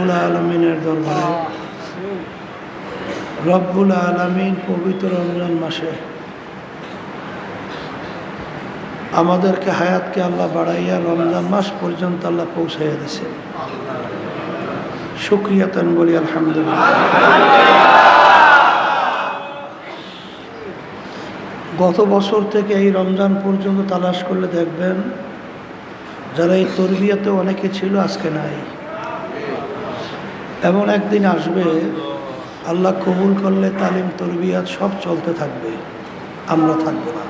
রব্বুল আলমিনের দরবারে রব্বুল আলমিন পবিত্র রমজান মাসে আমাদেরকে হায়াতকে আল্লাহ বাড়াইয়া রমজান মাস পর্যন্ত আল্লাহ পৌঁছাইয়া দিয়েছেন। শুকরিয়াতান বলি আলহামদুলিল্লাহ। গত বছর থেকে এই রমজান পর্যন্ত তালাশ করলে দেখবেন যারা এই তরবিয়াতে অনেকে ছিল আজকে নাই। এমন একদিন আসবে আল্লাহ কবুল করলে তালিম তরবিয়াত সব চলতে থাকবে, আমরা থাকবো না।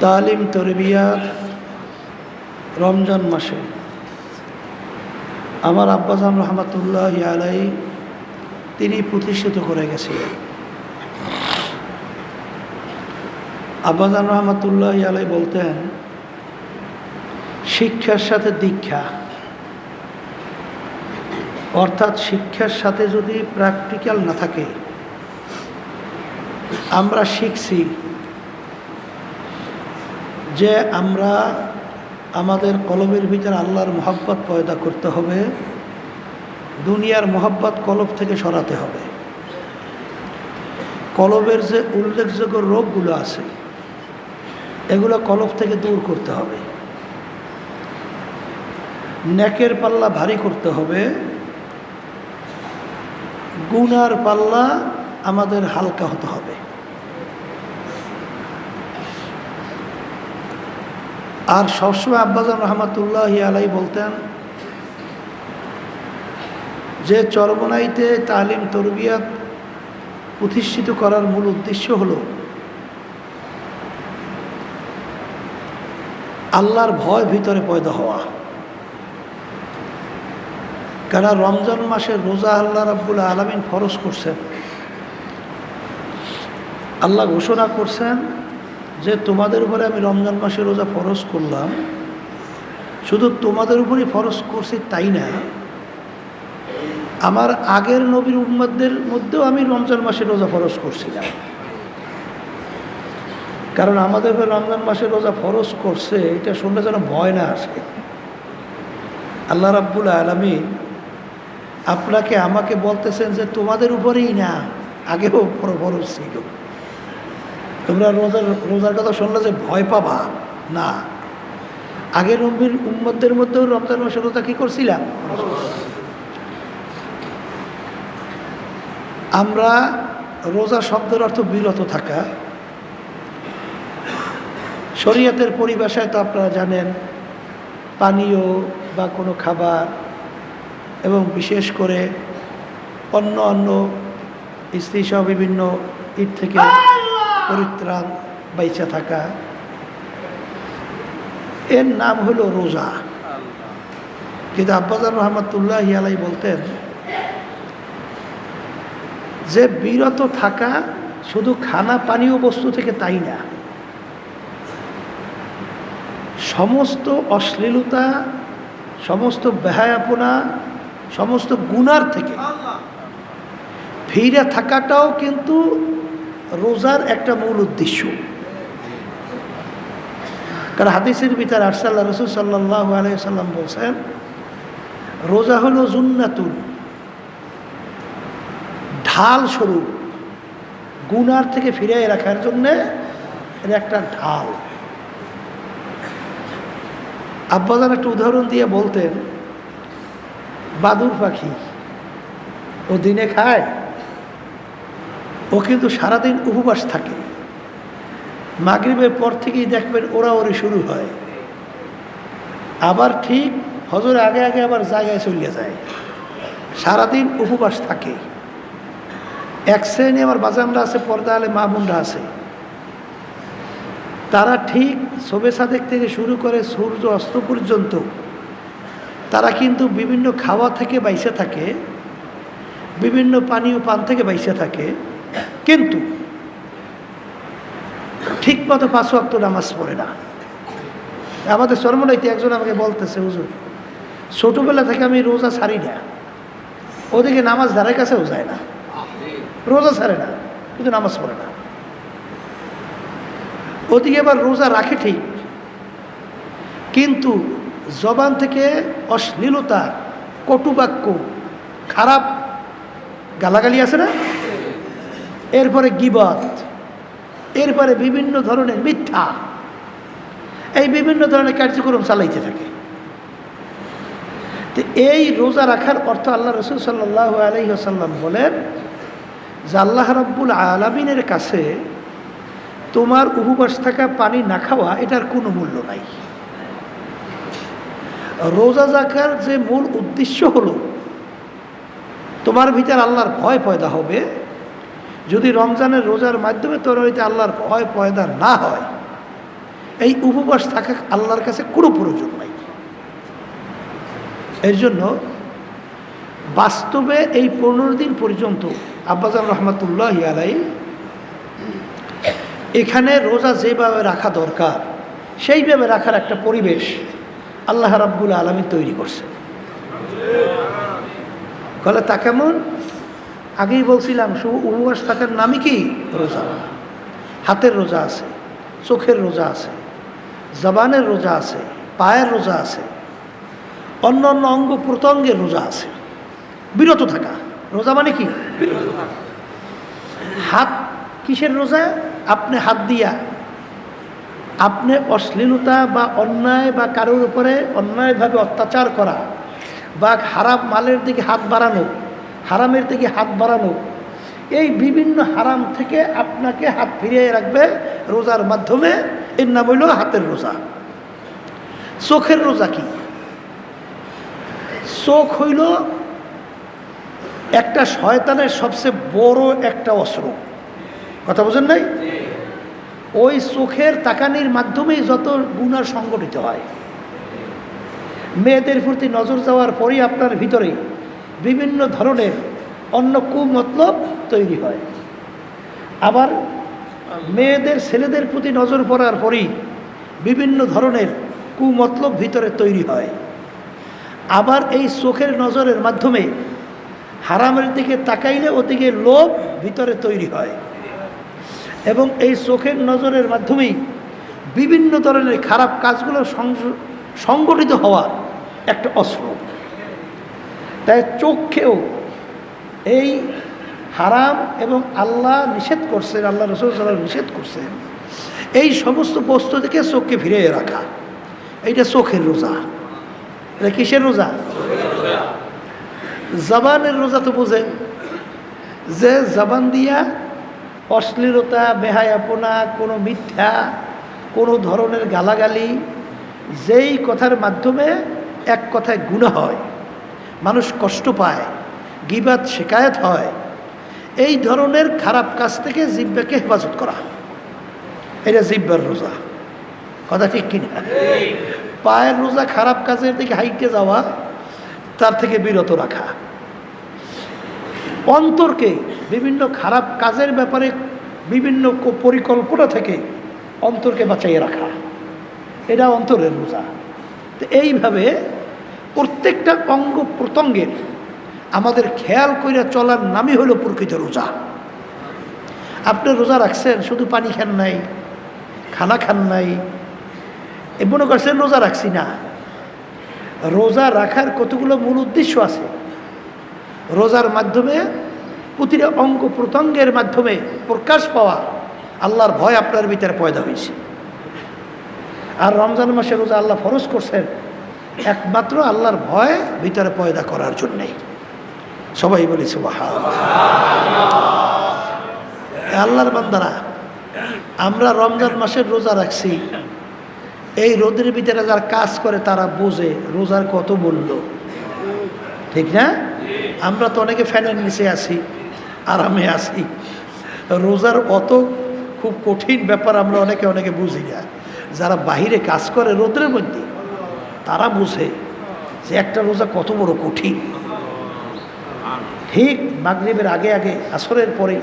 তালিম তরবিয়াত রমজান মাসে আমার আব্বাজান রহমাতুল্লাহ আলাই তিনি প্রতিষ্ঠিত করে গেছিলেন। আব্বাজান রহমাতুল্লাহ আলাই বলতেন, শিক্ষার সাথে দীক্ষা, অর্থাৎ শিক্ষার সাথে যদি প্র্যাকটিক্যাল না থাকে, আমরা শিখছি যে আমরা আমাদের কলবের ভিতরে আল্লাহর মহব্বত পয়দা করতে হবে, দুনিয়ার মহব্বত কলব থেকে সরাতে হবে। কলবের যে উল্লেখযোগ্য রোগগুলো আছে এগুলো কলব থেকে দূর করতে হবে। নেকের পাল্লা ভারী করতে হবে, গুনার পাল্লা আমাদের হালকা হতে হবে। আর সবসময় আব্বাজান রহমাতুল্লাহ আলাই বলতেন যে চরমনাইতে তালিম তরবিয়াত প্রতিষ্ঠিত করার মূল উদ্দেশ্য হলো আল্লাহর ভয় ভিতরে পয়দা হওয়া। কারণ রমজান মাসের রোজা আল্লাহ রাব্বুল আলামিন ফরজ করছেন। আল্লাহ ঘোষণা করছেন যে তোমাদের উপরে আমি রমজান মাসে রোজা ফরজ করলাম, শুধু তোমাদের উপরই ফরজ করছি তাই না, আমার আগের নবীর উম্মতদের মধ্যেও আমি রমজান মাসে রোজা ফরজ করছিলাম। কারণ আমাদের উপরে রমজান মাসে রোজা ফরজ করছে এটা শুনলে যেন ভয় না আসে। আল্লাহ রাব্বুল আলামিন আপনাকে আমাকে বলতেছেন যে তোমাদের উপরেই না, আগেও ফরজ ছিল। তোমরা রোজার কথা শুনলে যে ভয় পাবা না, আগের নবীর উম্মতদের মধ্যেও রমজান মাসে রোজা কি করছিলাম। আমরা রোজা শব্দের অর্থ বিরত থাকা। শরীয়তের পরিভাষায় তো আপনারা জানেন পানীয় বা কোনো খাবার এবং বিশেষ করে অন্য স্ত্রী সহ বিভিন্ন ঈদ থেকে পরিত্রাণ বাইচা থাকা, এর নাম হলো রোজা। কিন্তু আব্বাজান রহমাতুল্লাহ আলাই বলতেন যে বিরত থাকা শুধু খানা পানীয় বস্তু থেকে তাই না, সমস্ত অশ্লীলতা, সমস্ত বেহায়াপনা, সমস্ত গুনার থেকে ফিরে থাকাটাও কিন্তু রোজার একটা মূল উদ্দেশ্য। কারণ হাদিসের ভিতরে আরসাল্লাহ রাসূল সাল্লাল্লাহু আলাইহি সাল্লাম বলছেন, রোজা হলো জুন্নাতুন, ঢাল স্বরূপ, গুনার থেকে ফিরিয়ে রাখার জন্যে এর একটা ঢাল। আব্বাজান একটা উদাহরণ দিয়ে বলতেন, বাদুর পাখি ও দিনে খায়, ও কিন্তু সারাদিন উপবাস থাকে। মাগরিবের পর থেকেই দেখবেন ওড়াওড়ি শুরু হয়, আবার ঠিক হজরের আগে আগে আবার জায়গায় চলে যায়, সারাদিন উপবাস থাকে। এক শ্রেণী আমার বাজানরা আছে, পর্দা আলে মা বোনরা আছে, তারা ঠিক শোবে সাদেক থেকে শুরু করে সূর্য অস্ত পর্যন্ত তারা কিন্তু বিভিন্ন খাওয়া থেকে বাইসে থাকে, বিভিন্ন পানীয় পান থেকে বাইসে থাকে, কিন্তু ঠিক মতো 5 ওয়াক্ত নামাজ পড়ে না। আমাদের চরমনাইতে একজন আমাকে বলতেছে, হুজুর ছোটোবেলা থেকে আমি রোজা ছাড়ি না, ওদিকে নামাজ ধারের কাছেও যায় না, রোজা ছাড়ে না কিন্তু নামাজ পড়ে না। ওদিকে আবার রোজা রাখে ঠিক, কিন্তু জবান থেকে অশ্লীলতা, কটুবাক্য, খারাপ গালাগালি আছে না, এরপরে গীবত, এরপরে বিভিন্ন ধরনের মিথ্যা, এই বিভিন্ন ধরনের কার্যক্রম চালাইতে থাকে। তো এই রোজা রাখার অর্থ আল্লাহ রসুল সাল্লাল্লাহু আলাইহি ওয়াসাল্লাম বলেন যে আল্লাহ রাব্বুল আলামিনের কাছে তোমার উপবাস থাকা, পানি না খাওয়া, এটার কোনো মূল্য নাই। রোজা রাখার যে মূল উদ্দেশ্য হলো তোমার ভিতরে আল্লাহর ভয় পয়দা হবে। যদি রমজানের রোজার মাধ্যমে তোর হইতে আল্লাহর ভয় পয়দা না হয়, এই উপবাস থাকা আল্লাহর কাছে কোনো প্রয়োজন নাই। এর জন্য বাস্তবে এই 15 দিন পর্যন্ত আব্বাজান রহমাতুল্লাহি আলাইহি এখানে রোজা যেভাবে রাখা দরকার সেইভাবে রাখার একটা পরিবেশ আল্লাহ রাব্বুল আলামিন তৈরি করছে। বলে তা কেমন? আগেই বলছিলাম, শুধু উপবাস থাকার নামই কি? রোজা। হাতের রোজা আছে, চোখের রোজা আছে, জবানের রোজা আছে, পায়ের রোজা আছে, অন্য অন্য অঙ্গ প্রত্যঙ্গের রোজা আছে। বিরত থাকা রোজা মানে কি? বিরত থাকা। হাত কিসের রোজা? আপনি হাত দিয়া আপনি অশ্লীলতা বা অন্যায় বা কারোর উপরে অন্যায়ভাবে অত্যাচার করা বা হারাম মালের দিকে হাত বাড়ানো, হারামের দিকে হাত বাড়ানো, এই বিভিন্ন হারাম থেকে আপনাকে হাত ফিরিয়ে রাখবে রোজার মাধ্যমে। এর নাম হইল হাতের রোজা। চোখের রোজা কি? চোখ হইল একটা শয়তানের সবচেয়ে বড় একটা অস্ত্র। কথা বোঝেন নাই? ওই চোখের তাকানির মাধ্যমেই যত গুনাহ সংগঠিত হয়। মেয়েদের প্রতি নজর যাওয়ার পরই আপনার ভিতরে বিভিন্ন ধরনের অন্য কুমতলব তৈরি হয়। আবার মেয়েদের ছেলেদের প্রতি নজর পড়ার পরই বিভিন্ন ধরনের কুমতলব ভিতরে তৈরি হয়। আবার এই চোখের নজরের মাধ্যমে হারামের দিকে তাকাইলে ওদিকে লোভ ভিতরে তৈরি হয় এবং এই চোখের নজরের মাধ্যমেই বিভিন্ন ধরনের খারাপ কাজগুলো সংগঠিত হওয়ার একটা অস্ত্র। তাই চোখকেও এই হারাম এবং আল্লাহ নিষেধ করছেন, আল্লাহ রাসূল সাল্লাল্লাহু আলাইহি ওয়াসাল্লাম নিষেধ করছেন, এই সমস্ত বস্তু থেকে চোখকে ফিরিয়ে রাখা, এইটা চোখের রোজা। এটা কিসের রোজা? জবানের রোজা তো বোঝেন, যে জবান দিয়া অশ্লীলতা, বেহায়াপনা, কোনো মিথ্যা, কোনো ধরনের গালাগালি, যেই কথার মাধ্যমে এক কথায় গুনাহ হয়, মানুষ কষ্ট পায়, গীবাত শিকায়েত হয়, এই ধরনের খারাপ কাজ থেকে জিহ্বাকে হেফাজত করা, এটা জিহ্বার রোজা। কথা ঠিক কিনা? পায়ের রোজা খারাপ কাজের দিকে হাইটে যাওয়া, তার থেকে বিরত রাখা। অন্তরকে বিভিন্ন খারাপ কাজের ব্যাপারে বিভিন্ন পরিকল্পনা থেকে অন্তরকে বাঁচাইয়ে রাখা, এটা অন্তরের রোজা। তো এইভাবে প্রত্যেকটা অঙ্গ প্রত্যঙ্গের আমাদের খেয়াল করে চলার নামই হলো প্রকৃত রোজা। আপনি রোজা রাখছেন, শুধু পানি খান নাই, খানা খান নাই, এ মনে করছেন রোজা রাখছি না। রোজা রাখার কতগুলো মূল উদ্দেশ্য আছে। রোজার মাধ্যমে প্রতিটা অঙ্গ প্রত্যঙ্গের মাধ্যমে প্রকাশ পাওয়া আল্লাহর ভয় আপনার ভিতরে পয়দা হয়েছে। আর রমজান মাসে রোজা আল্লাহ ফরজ করছেন একমাত্র আল্লাহর ভয় ভিতরে পয়দা করার জন্যেই। সবাই বলি সুবহানাল্লাহ। আল্লাহর বান্দারা, আমরা রমজান মাসের রোজা রাখছি, এই রোদের ভিতরে যারা কাজ করে তারা বোঝে রোজার কত মূল্য, ঠিক না? আমরা তো অনেকে ফ্যানের নিচে আছি, আরামে আছি। রোজার অত খুব কঠিন ব্যাপার আমরা অনেকে বুঝি না। যারা বাহিরে কাজ করে রোদের মধ্যে, তারা বুঝে যে একটা রোজা কত বড় কঠিন। ঠিক মাগরিবের আগে আগে, আসরের পরে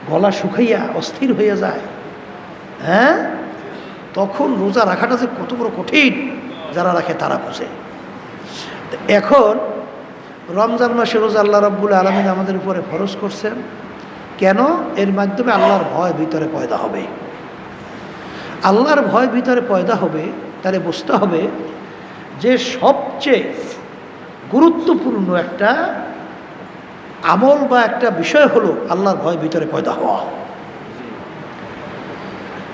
গলা শুকাইয়া অস্থির হয়ে যায়, হ্যাঁ, তখন রোজা রাখাটা যে কত বড় কঠিন যারা রাখে তারা বুঝে। এখন রমজান মাসে রোজা আল্লাহ রাব্বুল আলামিন আমাদের উপরে ফরজ করছেন কেন? এর মাধ্যমে আল্লাহর ভয় ভিতরে পয়দা হবে। আল্লাহর ভয় ভিতরে পয়দা হবে, তাহলে বুঝতে হবে যে সবচেয়ে গুরুত্বপূর্ণ একটা আমল বা একটা বিষয় হলো আল্লাহর ভয় ভিতরে পয়দা হওয়া।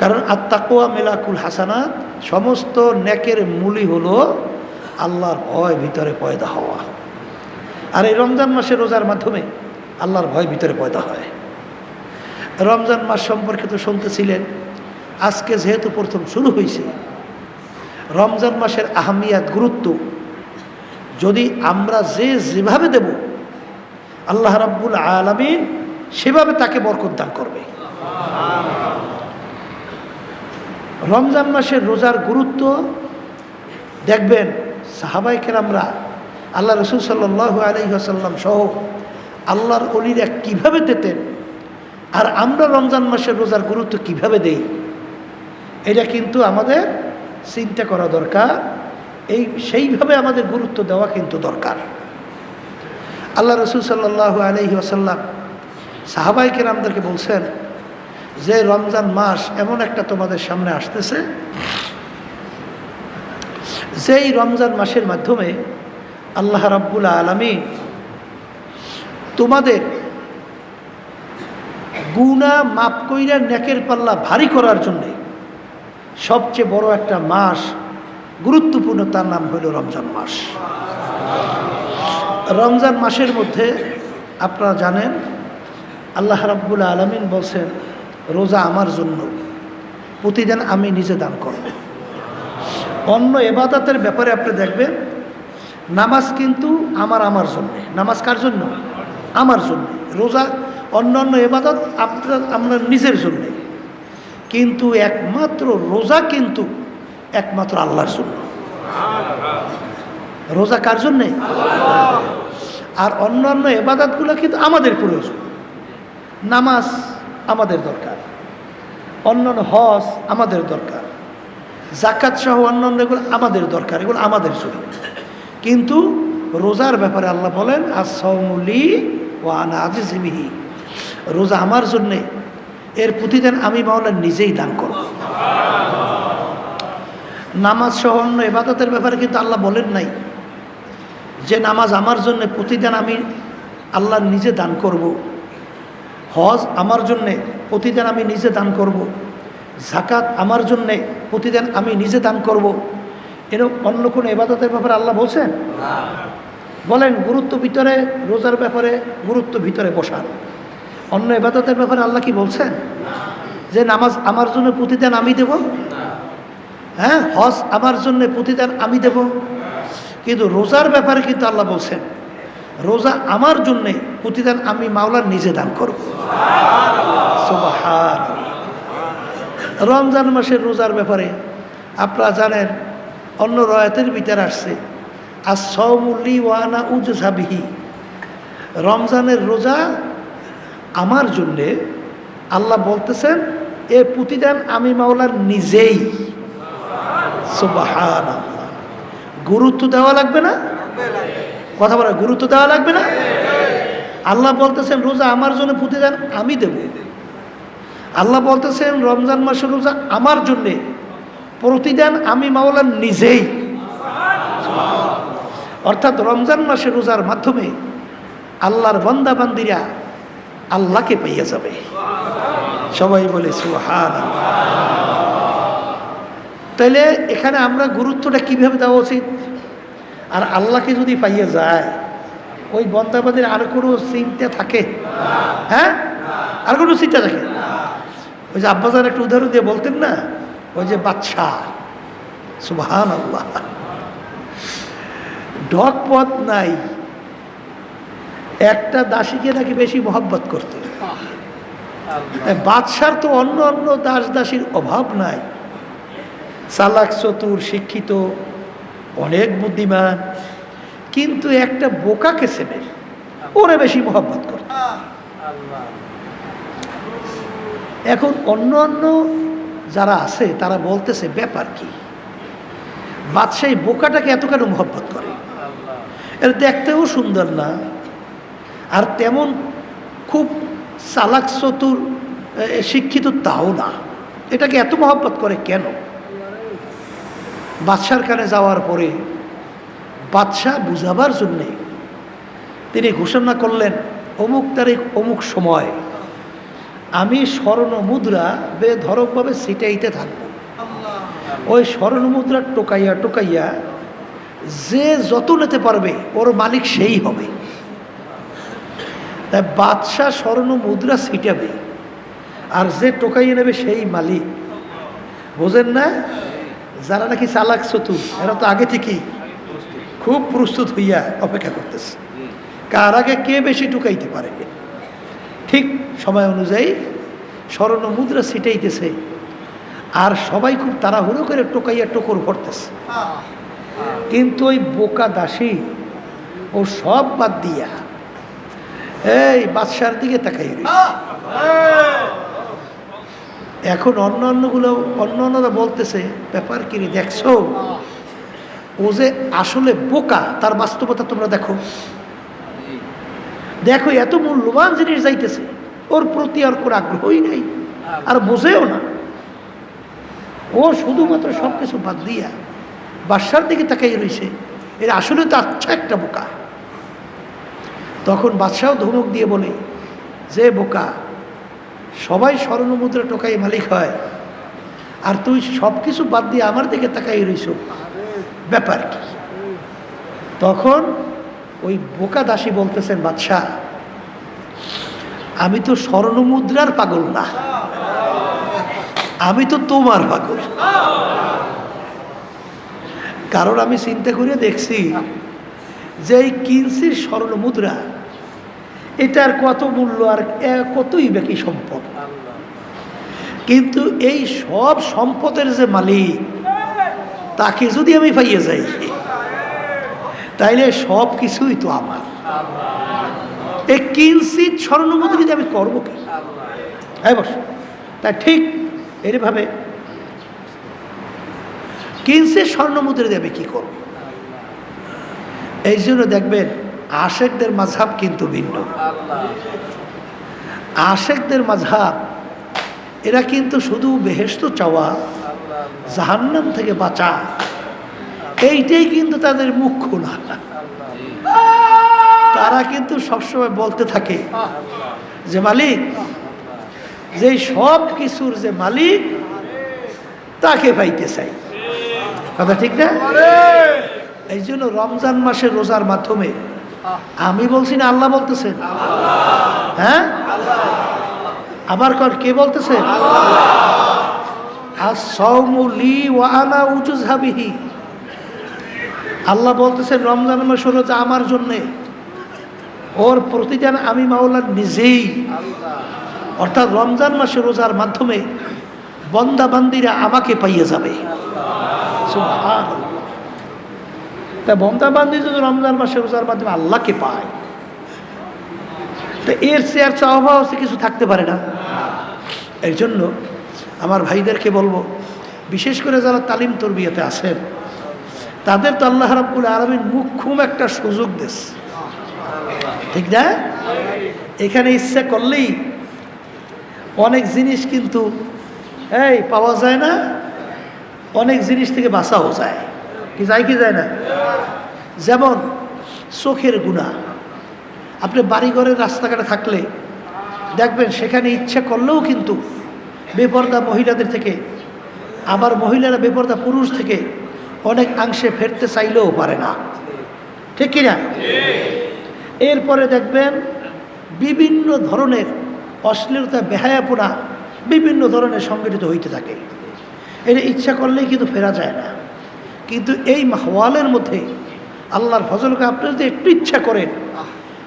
কারণ আত্তাকওয়া মিলাকুল হাসানাত, সমস্ত নেকের মূলই হলো আল্লাহর ভয় ভিতরে পয়দা হওয়া। আর এই রমজান মাসে রোজার মাধ্যমে আল্লাহর ভয় ভিতরে পয়দা হয়। রমজান মাস সম্পর্কে তো শুনতেছিলেন, আজকে যেহেতু প্রথম শুরু হয়েছে, রমজান মাসের আহমিয়াত, গুরুত্ব যদি আমরা যেভাবে দেব, আল্লাহ রাব্বুল আলামিন সেভাবে তাকে বরকত দান করবে। রমজান মাসের রোজার গুরুত্ব দেখবেন, সাহাবায়ে কেরামরা আল্লাহ রাসূল সাল্লাল্লাহু আলাইহি ওয়াসাল্লাম সহ আল্লাহর ওলিরা কীভাবে দিতেন, আর আমরা রমজান মাসের রোজার গুরুত্ব কিভাবে দেই, এটা কিন্তু আমাদের চিন্তা করা দরকার। সেইভাবে আমাদের গুরুত্ব দেওয়া কিন্তু দরকার। আল্লাহ রাসূল সাল্লাল্লাহু আলাইহি ওয়াসাল্লাম সাহাবায়ে কেরামদেরকে বলছেন যে রমজান মাস এমন একটা তোমাদের সামনে আসতেছে, যেই রমজান মাসের মাধ্যমে আল্লাহ রাব্বুল আলামিন তোমাদের গুনাহ মাফ কইরা নেকের পাল্লা ভারী করার জন্যে সবচেয়ে বড় একটা মাস, গুরুত্বপূর্ণ, তার নাম হলো রমজান মাস। রমজান মাসের মধ্যে আপনারা জানেন আল্লাহ রাব্বুল আলামিন বলছেন, রোজা আমার জন্য, প্রতিদিন আমি নিজে দান করব। অন্য ইবাদতের ব্যাপারে আপনি দেখবেন, নামাজ কিন্তু আমার জন্যে। নামাজ কার জন্য? আমার জন্য। রোজা, অন্যান্য ইবাদত আমরা নিজের জন্যে, কিন্তু একমাত্র রোজা কিন্তু একমাত্র আল্লাহর জন্য। রোজা কার জন্যে? আর অন্যান্য ইবাদতগুলো কিন্তু আমাদের প্রয়োজন। নামাজ আমাদের দরকার, অন্যান্য হজ আমাদের দরকার, যাকাত সহ অন্যান্য এগুলো আমাদের দরকার, এগুলো আমাদের জন্য। কিন্তু রোজার ব্যাপারে আল্লাহ বলেন, আস-সাওমু লি ওয়া আনা আজজি বিহি, রোজা আমার জন্যে, এর প্রতিদান আমি মাওলা নিজেই দান করব। নামাজ সহ অন্য ইবাদতের ব্যাপারে কিন্তু আল্লাহ বলেন নাই যে নামাজ আমার জন্য, প্রতিদান আমি আল্লাহ নিজে দান করব। হজ আমার জন্যে, প্রতিদান আমি নিজে দান করব। যাকাত আমার জন্যে, প্রতিদান আমি নিজে দান করব। এরকম অন্য কোনো ইবাদতের ব্যাপারে আল্লাহ বলছেন? বলেন, গুরুত্ব ভিতরে, রোজার ব্যাপারে গুরুত্ব ভিতরে বসান। অন্য ইবাদতের ব্যাপারে আল্লাহ কি বলছেন যে নামাজ আমার জন্য, প্রতিদান আমি দেব? হ্যাঁ, হজ আমার জন্য, প্রতিদান আমি দেব। কিন্তু রোজার ব্যাপারে কিন্তু আল্লাহ বলছেন, রোজা আমার জন্যে, প্রতিদান আমি মাওলার নিজে দান করব। সুবহানাল্লাহ। রমজান মাসের রোজার ব্যাপারে আপনারা জানেন, অন্য রয়াতের ভিতরে আসছে, আস-সাওমু লি ওয়া আনা উজজা বিহি, রমজানের রোজা আমার জন্যে, আল্লাহ বলতেছেন এ প্রতিদান আমি মাওলার নিজেই। সুবহানাল্লাহ। গুরুত্ব দেওয়া লাগবে না? কথা বলা, গুরুত্ব দেওয়া লাগবে না? আল্লাহ বলতেছেন রোজা আমার জন্য, প্রতিদান আমি দেব। আল্লাহ বলতেছেন রমজান মাসের রোজা আমার জন্যে, প্রতিদান আমি মাওলার নিজেই। অর্থাৎ রমজান মাসের রোজার মাধ্যমে আল্লাহর বান্দা বান্দিরা আল্লাহকে পাইয়া যাবে। সবাই বলে সুবহানাল্লাহ। তাইলে এখানে আমরা গুরুত্বটা কিভাবে দেওয়া উচিত? আর আল্লাহকে যদি পাইয়া যায়, ওই বন্দাবাদের আর কোনো চিন্তা থাকে? হ্যাঁ, আর কোনো চিন্তা থাকে? ওই যে আব্বাজান একটা উদাহরণ দিয়ে বলতেন না, ওই যে বাদশা, সুবহানাল্লাহ, ঢক পথ নাই, একটা দাসীকে নাকি বেশি মহব্বত করতে। বাদশার তো অন্য অন্য দাস দাসীর অভাব নাই, চালাক, চতুর, শিক্ষিত, অনেক বুদ্ধিমান, কিন্তু একটা বোকাকে ছেড়ে ওরে বেশি মহব্বত করত। এখন অন্য অন্য যারা আছে তারা বলতেছে ব্যাপার কি, বাদশাহ বোকাটাকে এত কেন মহব্বত করে? এর দেখতেও সুন্দর না, আর তেমন খুব চালাক, চতুর, শিক্ষিত তাও না, এটাকে এত মহব্বত করে কেন? বাদশার কানে যাওয়ার পরে বাদশাহ বুঝাবার জন্যে তিনি ঘোষণা করলেন, অমুক তারিখ অমুক সময় আমি স্বর্ণ মুদ্রা বেধড়কভাবে ছিটাইতে থাকব। ওই স্বর্ণ মুদ্রা টোকাইয়া টোকাইয়া যে যত নিতে পারবে ওর মালিক সেই হবে। তাই বাদশাহ স্বর্ণ মুদ্রা ছিটাবে, আর যে টোকাইয়ে নেবে সেই মালিক। বোঝেন না? যারা নাকি চালাক চতুর এরা তো আগে থেকেই খুব প্রস্তুত হইয়া অপেক্ষা করতেছে, কার আগে কে বেশি টোকাইতে পারে। ঠিক সময় অনুযায়ী স্বর্ণ মুদ্রা ছিটাইতেছে, আর সবাই খুব তাড়াহুড়ো করে টোকাইয়া টোকর ভরতেছে। কিন্তু ওই বোকা দাসী ও সব বাদ দিয়া এই বাদশার দিকে তাকাই রয়েছে। এখন অন্যান্যরা বলতেছে, ব্যাপার কি রে, দেখছো ও যে আসলে বোকা, তার বাস্তবতা তোমরা দেখো। দেখো এত মূল্যবান জিনিস যাইতেছে, ওর প্রতি আর কোনো আগ্রহই নাই, আর বোঝেও না। ও শুধুমাত্র সব কিছু বাদ দিয়া বাদশার দিকে তাকাই রয়েছে। এর আসলে তো আচ্ছা একটা বোকা। তখন বাদশাহ ধমক দিয়ে বলে, যে বোকা, সবাই স্বর্ণ মুদ্রা টোকাই মালিক হয়, আর তুই সব কিছু বাদ দিয়ে আমার দিকে তাকাই রইছ, ব্যাপার কি? তখন ওই বোকা দাসী বলতেছেন, বাদশাহ আমি তো স্বর্ণ মুদ্রার পাগল না, আমি তো তোমার পাগল। কারণ আমি চিন্তা করে দেখছি যে এই কিনছির স্বর্ণ মুদ্রা, এটার কত মূল্য আর কতই বাকি সম্পদ, কিন্তু এই সব সম্পদের যে মালিক তাকে যদি আমি পাইয়ে যাই, তাইলে সব কিছুই তো আমার। এই কিনছিত স্বর্ণ মুদ্রা যদি আমি করবো কি? হ্যাঁ বস, তাই ঠিক এইভাবে কিনছে স্বর্ণ মুদ্রা দেবে কি করব। এই জন্য দেখবেন আশেকদের মাযহাব কিন্তু ভিন্ন। আশেকদের মাযহাব এরা কিন্তু শুধু বেহেশত চাওয়া, জাহান্নাম থেকে বাঁচা, এইটাই কিন্তু তাদের মুখ্য না। তারা কিন্তু সবসময় বলতে থাকে যে মালিক, যে সব কিছুর যে মালিক তাকে পাইতে চাই। কথা ঠিক না? এই জন্য রমজান মাসের রোজার মাধ্যমে আমি বলছি না, আল্লাহ বলতেছেন। হ্যাঁ, আবার কে বলতেছেন? আস-সাওমু লি ওয়া আনা উজযা বিহি। আল্লাহ বলতেছেন রমজান মাসের রোজা আমার জন্যে, ওর প্রতিদান আমি মাওলা নিজেই। অর্থাৎ রমজান মাসের রোজার মাধ্যমে বন্দা বান্দিরা আমাকে পাইয়ে যাবে। সুবহানাল্লাহ। তা বন্দা বান্দি যদি রমজান মাসের রোজার মাধ্যমে আল্লাহকে পায়, তো এর চেয়ে আর চাওয়া পাওয়া কিছু থাকতে পারে না। এই জন্য আমার ভাইদেরকে বলবো, বিশেষ করে যারা তালিম তরবিয়াতে আছেন, তাদের তো আল্লাহ রাব্বুল আলামিন মুখ্যম একটা সুযোগ দেশ, ঠিক না? এখানে ইচ্ছা করলেই অনেক জিনিস কিন্তু এই পাওয়া যায় না, অনেক জিনিস থেকে বাঁচাও যায়। কি যায় কি যায় না? যেমন চোখের গুনাহ। আপনি বাড়িঘরের রাস্তাঘাটে থাকলে দেখবেন সেখানে ইচ্ছা করলেও কিন্তু বেপরদা মহিলাদের থেকে, আবার মহিলারা বেপরদা পুরুষ থেকে অনেক অংশে ফেরতে চাইলেও পারে না, ঠিক কিনা? এরপরে দেখবেন বিভিন্ন ধরনের অশ্লীলতা, বেহায়াপনা বিভিন্ন ধরনের সংগঠিত হইতে থাকে। এটা ইচ্ছা করলেই কিন্তু ফেরা যায় না। কিন্তু এই মাহওয়ালের মধ্যে আল্লাহর ফজলকে আপনি যদি একটু ইচ্ছা করেন,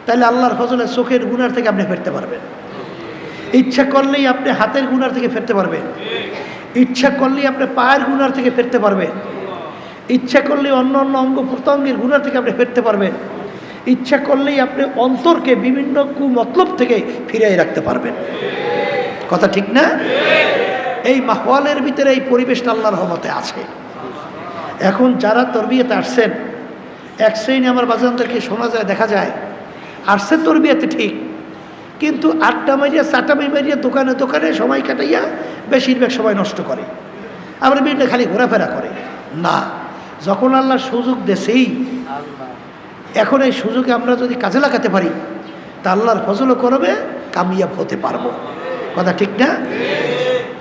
তাহলে আল্লাহর ফজলে চোখের গুনার থেকে আপনি ফিরতে পারবেন। ইচ্ছা করলেই আপনি হাতের গুনার থেকে ফিরতে পারবেন। ইচ্ছা করলেই আপনি পায়ের গুনার থেকে ফিরতে পারবেন। ইচ্ছা করলেই অন্য অন্য অঙ্গ প্রত্যঙ্গের গুনার থেকে আপনি ফিরতে পারবেন। ইচ্ছা করলেই আপনি অন্তরকে বিভিন্ন কুমতলব থেকে ফিরিয়ে রাখতে পারবেন। কথা ঠিক না? এই মাহওয়ালের ভিতরে এই পরিবেশটা আল্লাহর রহমতে আছে। এখন যারা তরবিয়াতে আসছেন, এক শ্রেণী আমার বাজানদেরকে শোনা যায়, দেখা যায় আসছে তরবিয়াতে ঠিক, কিন্তু আড্ডা মারিয়া চাটামি মারিয়া দোকানে দোকানে সময় কাটাইয়া বেশিরভাগ সময় নষ্ট করে, আবার বিভিন্ন খালি ঘোরাফেরা করে না। যখন আল্লাহ সুযোগ দেশেই এখন এই সুযোগে আমরা যদি কাজে লাগাতে পারি তা আল্লাহর ফজলও করবে, কামিয়াব হতে পারবো। কথা ঠিক না?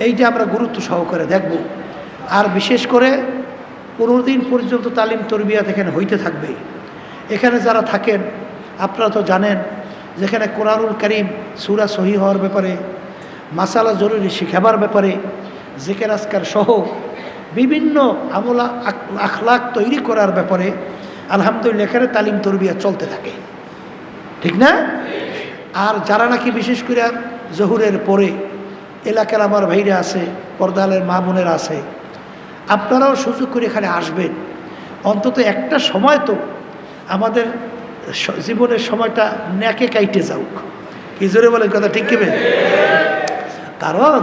এইটা আমরা গুরুত্ব সহকারে দেখব। আর বিশেষ করে 15 দিন পর্যন্ত তালিম তরবিয়াত এখানে হইতে থাকবে। এখানে যারা থাকেন আপনারা তো জানেন, যেখানে কোরআনুল কারীম সূরা সহি হওয়ার ব্যাপারে, মাসালা জরুরি শিখাবার ব্যাপারে, জিকির আজকার সহ বিভিন্ন আমলা আখলাক তৈরি করার ব্যাপারে আলহামদুলিল্লাহ এখানে তালিম তরবিয়া চলতে থাকে, ঠিক না? আর যারা নাকি বিশেষ করে জহুরের পরে এলাকার আমার ভাইরা আছে, পর্দালের মা বোনেরা আছে, আপনারাও সুযোগ করে এখানে আসবেন। অন্তত একটা সময় তো আমাদের জীবনের সময়টা ন্যাকে কাইটে যাওক। কি জোরে বলেন কথা ঠিক কেবেন? কারণ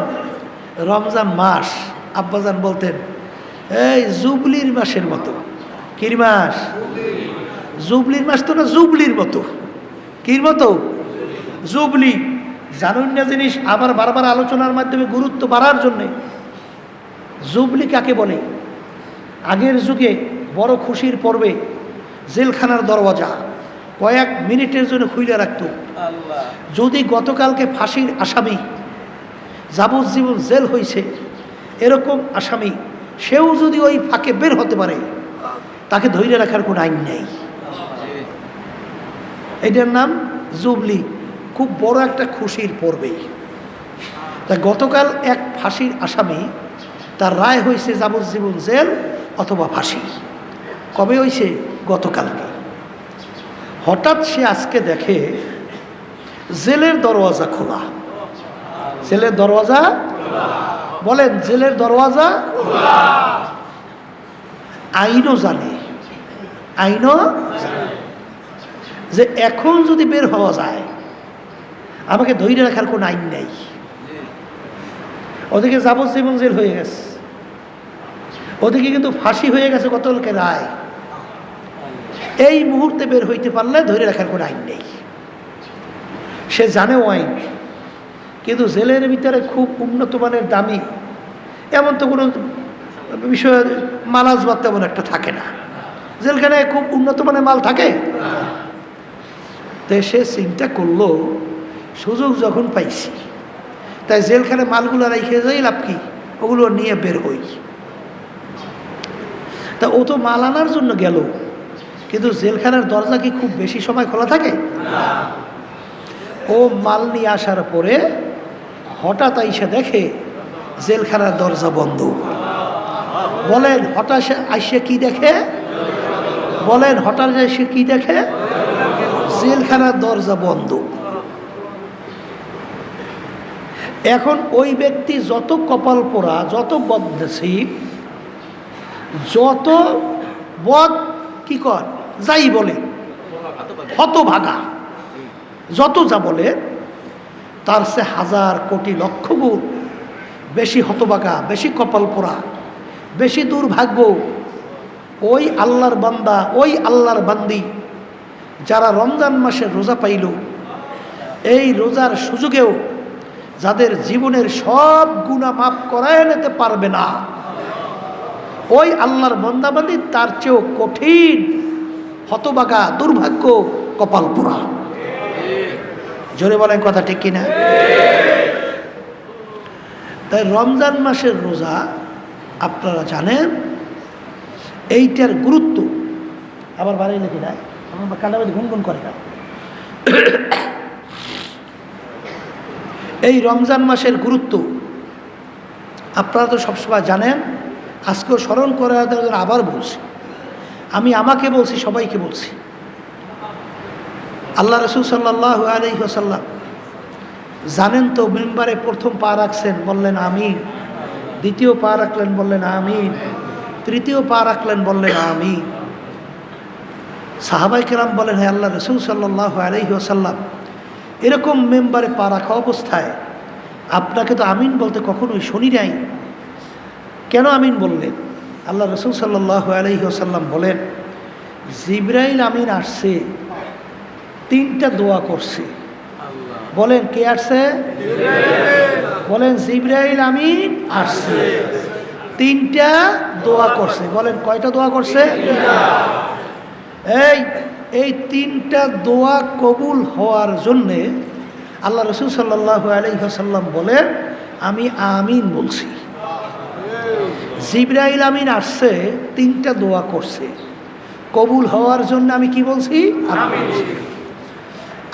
রমজান মাস আব্বাজান বলতেন এই জুবলির মাসের মতো। কির মাস? জুবলির মাস তো না, জুবলির মতো। কির মতো? জুবলি। জানুন না জিনিস আবার বারবার আলোচনার মাধ্যমে গুরুত্ব বাড়ার জন্যে। জুবলি কাকে বলে? আগের যুগে বড় খুশির পর্বে জেলখানার দরওয়াজা কয়েক মিনিটের জন্য খুলে রাখত। যদি গতকালকে ফাঁসির আসামি, যাবজ্জীবন জেল হয়েছে এরকম আসামি, সেও যদি ওই ফাঁকে বের হতে পারে তাকে ধরে রাখার কোনো আইন নেই। এটার নাম জুবলি। খুব বড় একটা খুশির পর্বে। তা গতকাল এক ফাঁসির আসামি, তার রায় হয়েছে যাবজ্জীবন জেল অথবা ফাঁসি। কবে হয়েছে? গতকালকে। হঠাৎ সে আজকে দেখে জেলের দরওয়াজা খোলা। জেলের দরওয়াজা বলেন, জেলের দরওয়াজা আইনও জানে, আইনও যে এখন যদি বের হওয়া যায় আমাকে ধরে রাখার কোনো আইন নেই। ওদিকে যাবজ্জীবন জেল হয়ে গেছে, ওদিকে কিন্তু ফাঁসি হয়ে গেছে গতকালকে রায়। এই মুহূর্তে বের হইতে পারলে ধরে রাখার কোনো আইন নেই। সে জানেও আইন, কিন্তু জেলের ভিতরে খুব উন্নত মানের দামি এমন তো কোনো বিষয় মাল আজবাব তেমন একটা থাকে না। জেলখানায় খুব উন্নত মানের মাল থাকে। তাই সে চিন্তা করলো সুযোগ যখন পাইছি তাই জেলখানায় মালগুলো রেখে যাই, লাভ কি, ওগুলো নিয়ে বের হই। তা ও তো মাল আনার জন্য গেল, কিন্তু জেলখানার দরজা কি খুব বেশি সময় খোলা থাকে? ও মাল নিয়ে আসার পরে হঠাৎ আইসা দেখে জেলখানার দরজা বন্ধ। বলেন হঠাৎ আইসে কি দেখে? বলেন হঠাৎ আইসে কি দেখে? জেলখানার দরজা বন্ধ। এখন ওই ব্যক্তি যত কপাল পোড়া, যত বদনসিব, যত বদ কি কর যাই বলে, হতভাগা যত যা বলে, তার সে হাজার কোটি লক্ষ গুণ বেশি হতভাগা, বেশি কপাল পোড়া, বেশি দুর্ভাগ্য ওই আল্লাহর বান্দা, ওই আল্লাহর বান্দি যারা রমজান মাসে রোজা পাইল। এই রোজার সুযোগেও যাদের জীবনের সব গুনাহ মাফ করায় নিতে পারবে না, ওই আল্লাহর বান্দাবান্দি তার চেয়েও কঠিন হতভাগা, দুর্ভাগ্য, কপাল পোড়া। জোরে বলেন কথা ঠিক কিনা? তাই রমজান মাসের রোজা আপনারা জানেন এইটার গুরুত্ব। আবার বাড়ি লিখি না, আমার কান্নাবাদি গুনগুন করে না। এই রমজান মাসের গুরুত্ব আপনারা তো সবসময় জানেন। আজকেও স্মরণ করে আবার বলছি, আমি আমাকে বলছি, সবাইকে বলছি। আল্লাহ রাসূল সাল্লাল্লাহু আলাইহি ওয়াসাল্লাম জানেন তো, মিম্বারে প্রথম পা রাখছেন, বললেন আমিন। দ্বিতীয় পা রাখলেন, বললেন আমিন। তৃতীয় পা রাখলেন, বললেন আমিন। সাহাবাই কেরাম বলেন, হে আল্লাহ রাসূল সাল্লাল্লাহু আলাইহি ওয়াসাল্লাম, এরকম মেম্বারে পা রাখা অবস্থায় আপনাকে তো আমিন বলতে কখনোই শুনি নাই, কেন আমিন বললেন? আল্লাহ রাসূল সাল্লাল্লাহু আলাইহি ওয়াসাল্লাম বলেন, জিবরাইল আমিন আসছে, তিনটা দোয়া করছে। বলেন কে আসছে? বলেন জিবরাইল আমিন আসছে, তিনটা দোয়া করছে। বলেন কয়টা দোয়া করছে? এই এই তিনটা দোয়া কবুল হওয়ার জন্যে আল্লাহ রসুল সাল্লাল্লাহু আলাইহি ওয়াসাল্লাম বলেন, আমি আমিন বলছি। জিবরাইল আমিন আসছে, তিনটা দোয়া করছে, কবুল হওয়ার জন্য আমি কি বলছি? আমিন।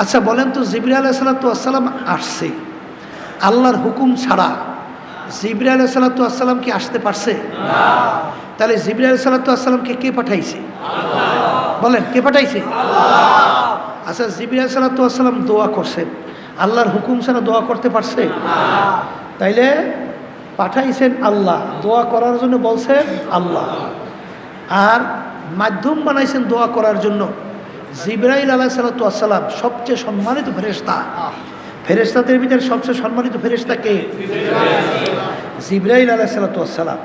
আচ্ছা বলেন তো, জিবরাইল আলাইহিস সালাম আসছে, আল্লাহর হুকুম ছাড়া জিবরাইল আলাইহিস সালাম কি আসতে পারছে? না। তাহলে জিবরাইল আলাইহিস সালামকে কে পাঠাইছে? আল্লাহ। বলেন, কে পাঠাইছে? আল্লাহ। আচ্ছা, জিবরাইল আলাইহিস সালাম দোয়া করছেন, আল্লাহর হুকুম ছাড়া দোয়া করতে পারছে? না। তাইলে পাঠাইছেন আল্লাহ, দোয়া করার জন্য বলছেন আল্লাহ, আর মাধ্যম বানাইছেন দোয়া করার জন্য জিবরাইল আলাইহিস সালাম, সবচেয়ে সম্মানিত ফেরেশতা। ফেরেশতাদের ভিতরে সবচেয়ে সম্মানিত ফেরেশতা কে? জিবরাইল আলাইহিস সালাম।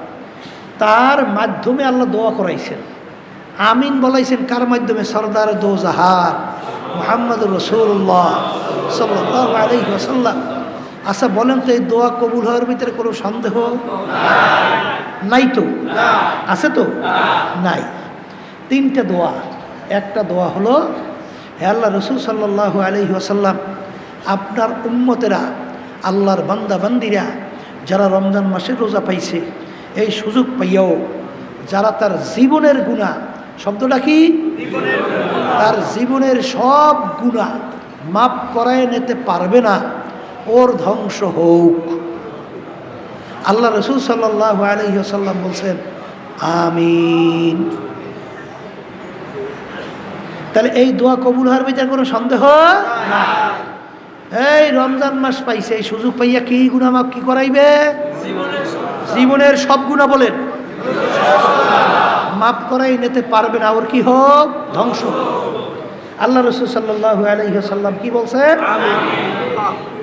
তার মাধ্যমে আল্লাহ দোয়া করাইছেন, আমিন বলাইছেন। কার মাধ্যমে? সরদার দো জাহান মুহাম্মদুর রাসূলুল্লাহ সাল্লাল্লাহু আলাইহি ওয়াসাল্লাম। আচ্ছা বলেন তো, এই দোয়া কবুল হওয়ার ভিতরে কোনো সন্দেহ নাই তো? আছে তো? নাই। তিনটা দোয়া। একটা দোয়া হলো, হে আল্লাহ রসুল সাল্লাল্লাহু আলাইহি ওয়াসাল্লাম, আপনার উম্মতেরা, আল্লাহর বান্দা বান্দিরা যারা রমজান মাসের রোজা পাইছে, এই সুযোগ পাইয়াও যারা তার জীবনের গুনাহ, শব্দটা কি? তার জীবনের সব গুনাহ মাফ করায় নিতে পারবে না, ওর ধ্বংস হোক। আল্লাহ রসুল সাল্লাল্লাহু আলাইহি ওয়াসাল্লাম বলছেন আমিন। তাহলে এই দোয়া কবুল হওয়ার ভিতরে কোনো সন্দেহ না। এই রমজান মাস পাইছে, এই সুযোগ পাইয়া কি গুনাহ মাফ কি করাইবে? জীবনের সব গুনাহ বলেন মাফ করাই নিতে পারবে না, ওর কি হোক? ধ্বংস হোক। আল্লাহ রসুল সাল্লাল্লাহু আলাইহি ওয়াসাল্লাম কি বলছেন?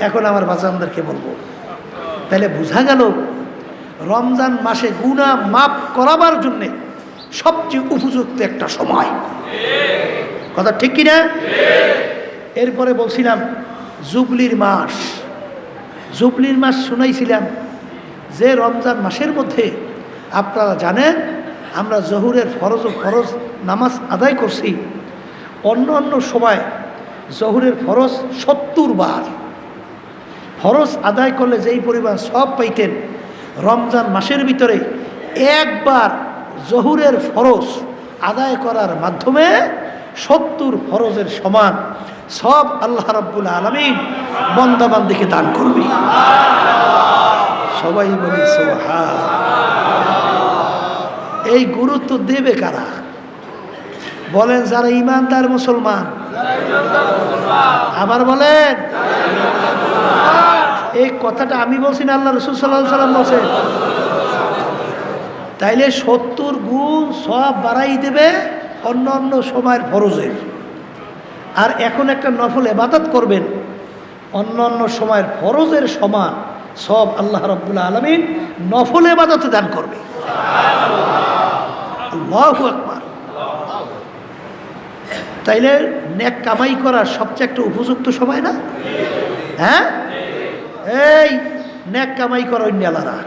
এখন আমার বাজানদেরকে বলবো, তাহলে বোঝা গেল রমজান মাসে গুনাহ মাফ করাবার জন্যে সবচেয়ে উপযুক্ত একটা সময়। কথা ঠিক কিনা? এরপরে বলছিলাম জুবলির মাস। জুবলির মাস শুনাইছিলাম যে রমজান মাসের মধ্যে আপনারা জানেন আমরা জহুরের ফরজ নামাজ আদায় করছি। অন্য অন্য সময় জহুরের ফরজ 70 বার। ফরজ আদায় করলে যেই পরিমাণ সব পাইতেন, রমজান মাসের ভিতরে একবার জহুরের ফরজ আদায় করার মাধ্যমে 70 ফরজের সমান সব আল্লাহ রাব্বুল আলামিন বান্দাবান্দিকে দান করবে। সবাই বলি সুবহান। এই গুরুত্ব দেবে কারা? বলেন, যারা ইমানদার মুসলমান। আবার বলেন, এই কথাটা আমি বলছি না, আল্লাহ রাসূল সাল্লাল্লাহু আলাইহি ওয়াসাল্লাম বলছেন। তাইলে 70 গুণ সব বাড়াই দেবে অন্য অন্য সময়ের ফরজের। আর এখন একটা নফল ইবাদত করবেন, অন্য অন্য সময়ের ফরজের সমান সব আল্লাহ রাব্বুল আলামিন নফল ইবাদতে দান করবে। আল্লাহু আকবার। তাইলে নেক কামাই করার সবচেয়ে একটা উপযুক্ত সময় না? হ্যাঁ, এই নেক কামাই করা অন্যালারা,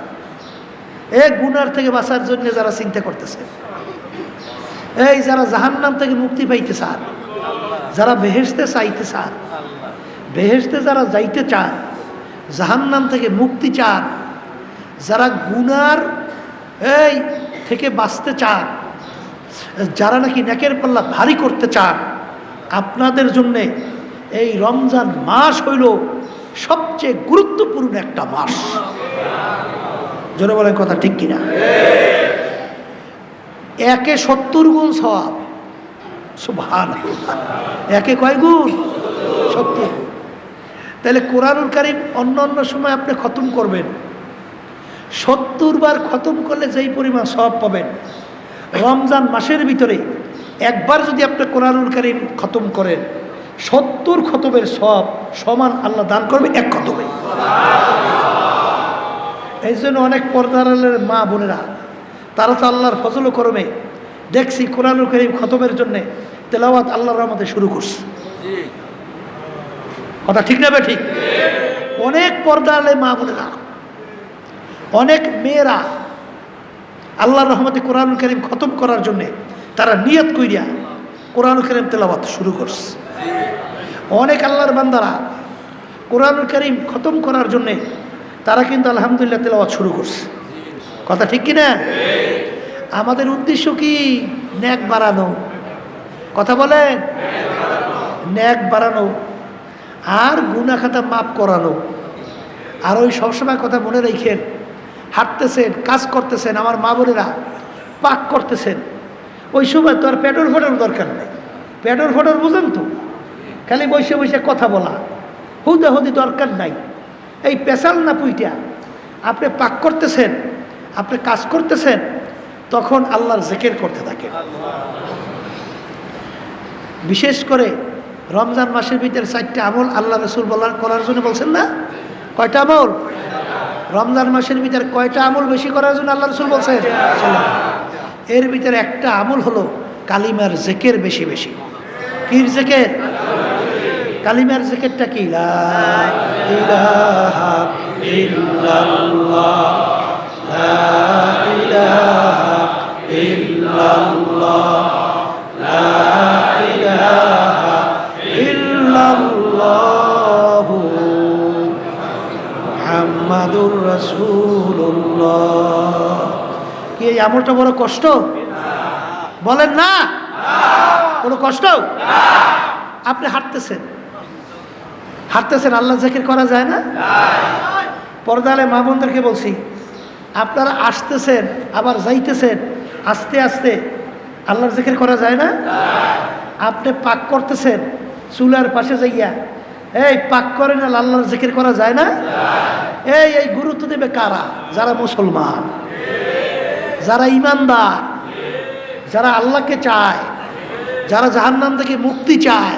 এই গুনার থেকে বাঁচার জন্য যারা চিন্তা করতেছে, এই যারা জাহান্নাম থেকে মুক্তি পাইতে চান, যারা বেহেশতে চাইতে চান, বেহেশতে যারা যাইতে চান, জাহান্নাম থেকে মুক্তি চান, যারা গুনার এই থেকে বাঁচতে চান, যারা নাকি নেকের পাল্লা ভারী করতে চান, আপনাদের জন্যে এই রমজান মাস হইল সবচেয়ে গুরুত্বপূর্ণ একটা মাস। জোরে বলেন, কথা ঠিক কিনা? একে 70 গুণ সওয়াব। সুবহানাল্লাহ। একে কয় গুণ? 70। তাহলে কোরআনুল কারীম অন্য অন্য সময় আপনি খতম করবেন, 70 বার খতম করলে যেই পরিমাণ সওয়াব পাবেন, রমজান মাসের ভিতরে একবার যদি আপনি কোরআনুল কারীম খতম করেন, 70 খতমের সওয়াব সমান আল্লাহ দান করবে এক খতমে। এই জন্য অনেক পর্দার মা বোনেরা, তারা তো আল্লাহর ফজল ও করমে দেখছি কোরআনুল কারীম খতমের জন্যে তেলাওয়াত আল্লাহর রহমতে শুরু করছে। কথা ঠিক না? ঠিক। অনেক পর্দার মা বোনেরা, অনেক মেয়েরা আল্লাহর রহমতে কোরআনুল কারীম খতম করার জন্যে তারা নিয়ত কইরা কোরআন কারীম তেলাওয়াত শুরু করছে। অনেক আল্লাহর বান্দারা কোরআন কারীম খতম করার জন্যে তারা কিন্তু আলহামদুলিল্লাহ তেলাওয়াত শুরু করছে। কথা ঠিক কিনা? আমাদের উদ্দেশ্য কি? নেক বাড়ানো। কথা বলেন, নেক বাড়ানো আর গুনাহ খাতা মাফ করানো। আর ওই সবসময় কথা মনে রেখেন, হাঁটতেছেন, কাজ করতেছেন, আমার মা বোনেরা পাক করতেছেন, ওই সময় তো আর পেট্রোল ফোটার দরকার নেই। পেট্রোল ফোটার বুঝেন তো, খালি বসে বসে কথা বলা, হুদাহুদি দরকার নাই। এই পেশাল না পুইটা আপনি পাক করতেছেন, আপনি কাজ করতেছেন, তখন আল্লাহর জিকির করতে থাকেন। বিশেষ করে রমজান মাসের ভিতরে 4টা আমল আল্লাহ রাসূল করার জন্য বলছেন না? কয়টা আমল? রমজান মাসের ভিতরে কয়টা আমল বেশি করার জন্য আল্লাহ রাসূল বলছেন? এর ভিতরে একটা আমল হলো কালিমার জিকির বেশি বেশি। কি জিকির? কালিমার জিকিরটা কি? লা ইলাহা ইল্লাল্লাহ, লা ইলাহা ইল্লাল্লাহ, লা ইলাহা ইল্লাল্লাহ মুহাম্মাদুর রাসূলুল্লাহ। কি এই আমলটা বড় কষ্ট? বলেন না, কোনো কষ্ট? আপনি হাঁটতেছেন, আল্লাহ জিকির করা যায় না? পর্দালে মা বোনদেরকে বলছি, আপনারা আসতেছেন আবার যাইতেছেন, আস্তে আস্তে আল্লাহর জিকির করা যায় না? আপনি পাক করতেছেন, চুলার পাশে যাইয়া এই পাক করেন, আল্লাহর জিকির করা যায় না? এই গুরুত্ব দেবে কারা? যারা মুসলমান, যারা ইমানদার, যারা আল্লাহকে চায়, যারা জাহান্নাম থেকে মুক্তি চায়,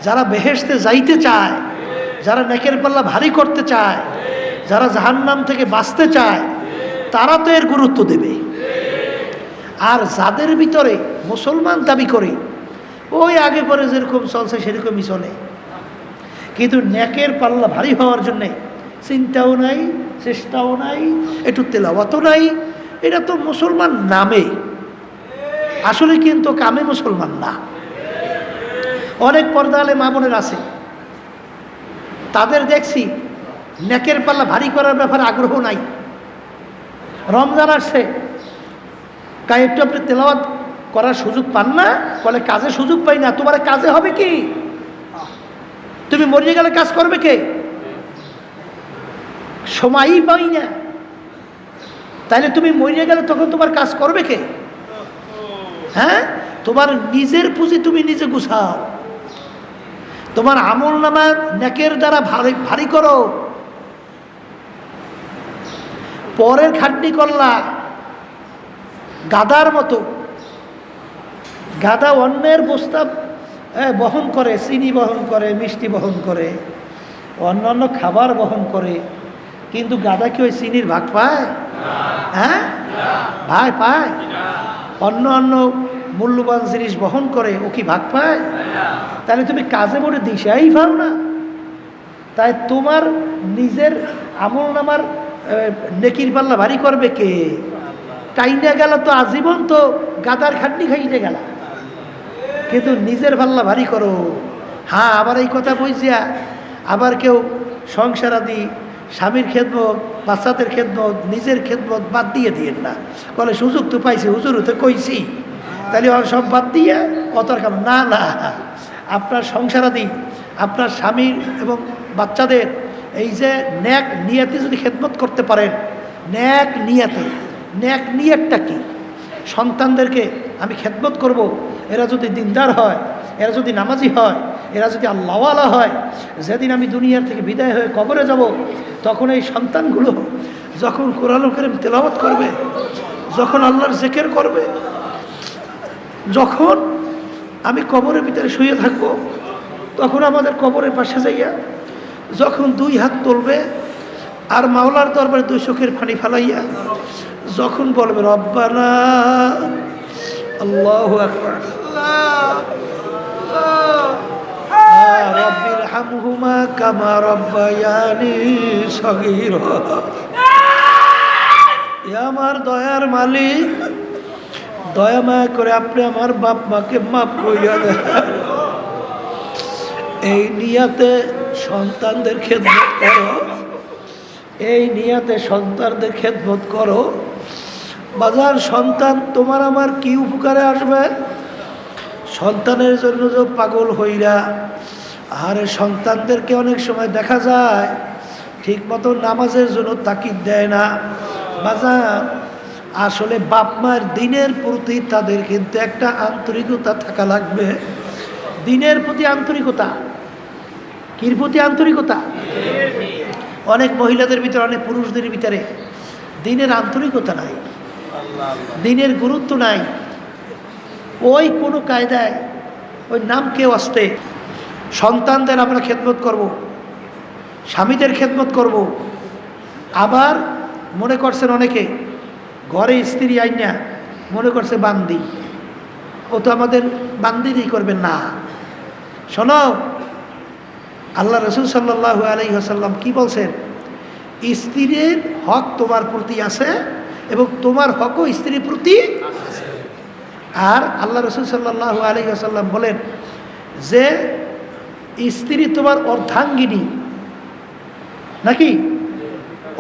যারা বেহেশতে যাইতে চায়, যারা নেকের পাল্লা ভারী করতে চায়, যারা জাহান্নাম থেকে বাঁচতে চায়, তারা তো এর গুরুত্ব দেবে। আর যাদের ভিতরে মুসলমান দাবি করে ওই আগে পরে যেরকম চলছে সেরকমই চলে, কিন্তু নেকের পাল্লা ভারী হওয়ার জন্যে চিন্তাও নাই, চেষ্টাও নাই, একটু তেলাওয়াতও নাই, এটা তো মুসলমান নামে, আসলে কিন্তু কামে মুসলমান না। অনেক পর্দালে মা বোনের আছে, তাদের দেখছি নেকের পাল্লা ভারী করার ব্যাপারে আগ্রহ নাই। রমজান আসছে, তাই একটু আপনি তেলাওয়াত করার সুযোগ পান না? বলে কাজে সুযোগ পাই না। তোমার কাজে হবে কি? তুমি মরিয়ে গেলে কাজ করবে কে? সময়ই পাই না, তাইলে তুমি মরিয়ে গেলে তখন তোমার কাজ করবে কে? হ্যাঁ, তোমার নিজের পুঁজি তুমি নিজে গুছাও, তোমার আমল নামা নেকের দ্বারা ভারী করো। পরের খাটনি করলা গাদার মতো। গাদা অন্যের বস্তা বহন করে, চিনি বহন করে, মিষ্টি বহন করে, অন্যান্য খাবার বহন করে, কিন্তু গাদা কি ওই চিনির ভাগ পায়? হ্যাঁ, ভাই পায়? অন্য অন্য মূল্যবান জিনিস বহন করে, ও কি ভাগ পায়? তাহলে তুমি কাজে বলে দিশাই পাও না। তাই তোমার নিজের আমল নামার নেকির পাল্লা ভারী করবে কে? টাইনা গেল তো আজীবন তো গাদার খাটনি খাইতে গেল, কিন্তু নিজের পাল্লা ভারী করো। হ্যাঁ, আবার এই কথা বুঝিয়া আবার কেউ সংসারাদি, স্বামীর খেদমত, বাচ্চাদের খেদমত, নিজের খেদমত বাদ দিয়ে দিয়েন না। বলে সুযোগ তো পাইছি, হুজুর তো কইছি, তাহলে সব বাদ দিয়ে অতর কাম না। না, আপনার সংসারাদি, আপনার স্বামীর এবং বাচ্চাদের এই যে ন্যাক নিয়াতে যদি খেদমত করতে পারেন, ন্যাক নিয়াতে, ন্যাক নিয়াতটা কি? সন্তানদেরকে আমি খেদমত করব, এরা যদি দিনদার হয়, এরা যদি নামাজি হয়, এরা যদি আল্লাহওয়ালা হয়, যেদিন আমি দুনিয়ার থেকে বিদায় হয়ে কবরে যাব, তখন এই সন্তানগুলো যখন কোরআন কারীম তেলাওয়াত করবে, যখন আল্লাহর জিকির করবে, যখন আমি কবরের ভিতরে শুয়ে থাকবো, তখন আমাদের কবরের পাশে যাইয়া যখন 2 হাত তুলবে আর মাওলার দরবারে 2 চোখের পানি ফেলাইয়া যখন বলবে রব্বানা, আল্লাহু আকবার, রব্বির হামহুমা কামা রব্বায়ানি সগীরা, আমার দয়ার মালিক দয়া মায়া করে আপনি আমার বাপ মাকে মাফ করিয়া দেন। এই নিয়াতে সন্তানদের খেদমত করো, এই নিয়াতে সন্তানদের খেদমত করো। বাজার সন্তান তোমার আমার কি উপকারে আসবে? সন্তানের জন্য যে পাগল হইরা, আর সন্তানদেরকে অনেক সময় দেখা যায় ঠিক মতো নামাজের জন্য তাকিদ দেয় না। বাজার আসলে বাপ মায়ের দিনের প্রতি তাদের কিন্তু একটা আন্তরিকতা থাকা লাগবে। দিনের প্রতি আন্তরিকতা, কির প্রতি আন্তরিকতা? অনেক মহিলাদের ভিতরে, অনেক পুরুষদের ভিতরে দিনের আন্তরিকতা নাই, দিনের গুরুত্ব নাই। ওই কোনো কায়দায় ওই নাম কেউ আসতে সন্তানদের আমরা খেদমত করব, স্বামীদের খেদমত করব। আবার মনে করছেন অনেকে ঘরে স্ত্রী আইনা মনে করছে বান্দি, ও তো আমাদের বান্দিরই করবেন না। শোনো, আল্লাহ রসুল সাল্লাল্লাহু আলাইহি ওয়াসাল্লাম কি বলছেন? স্ত্রীর হক তোমার প্রতি আছে এবং তোমার হকও স্ত্রীর প্রতি আছে। আর আল্লাহ রসুল সাল্লাল্লাহু আলাইহি ওয়াসাল্লাম বলেন যে স্ত্রী তোমার অর্ধাঙ্গিনী, নাকি?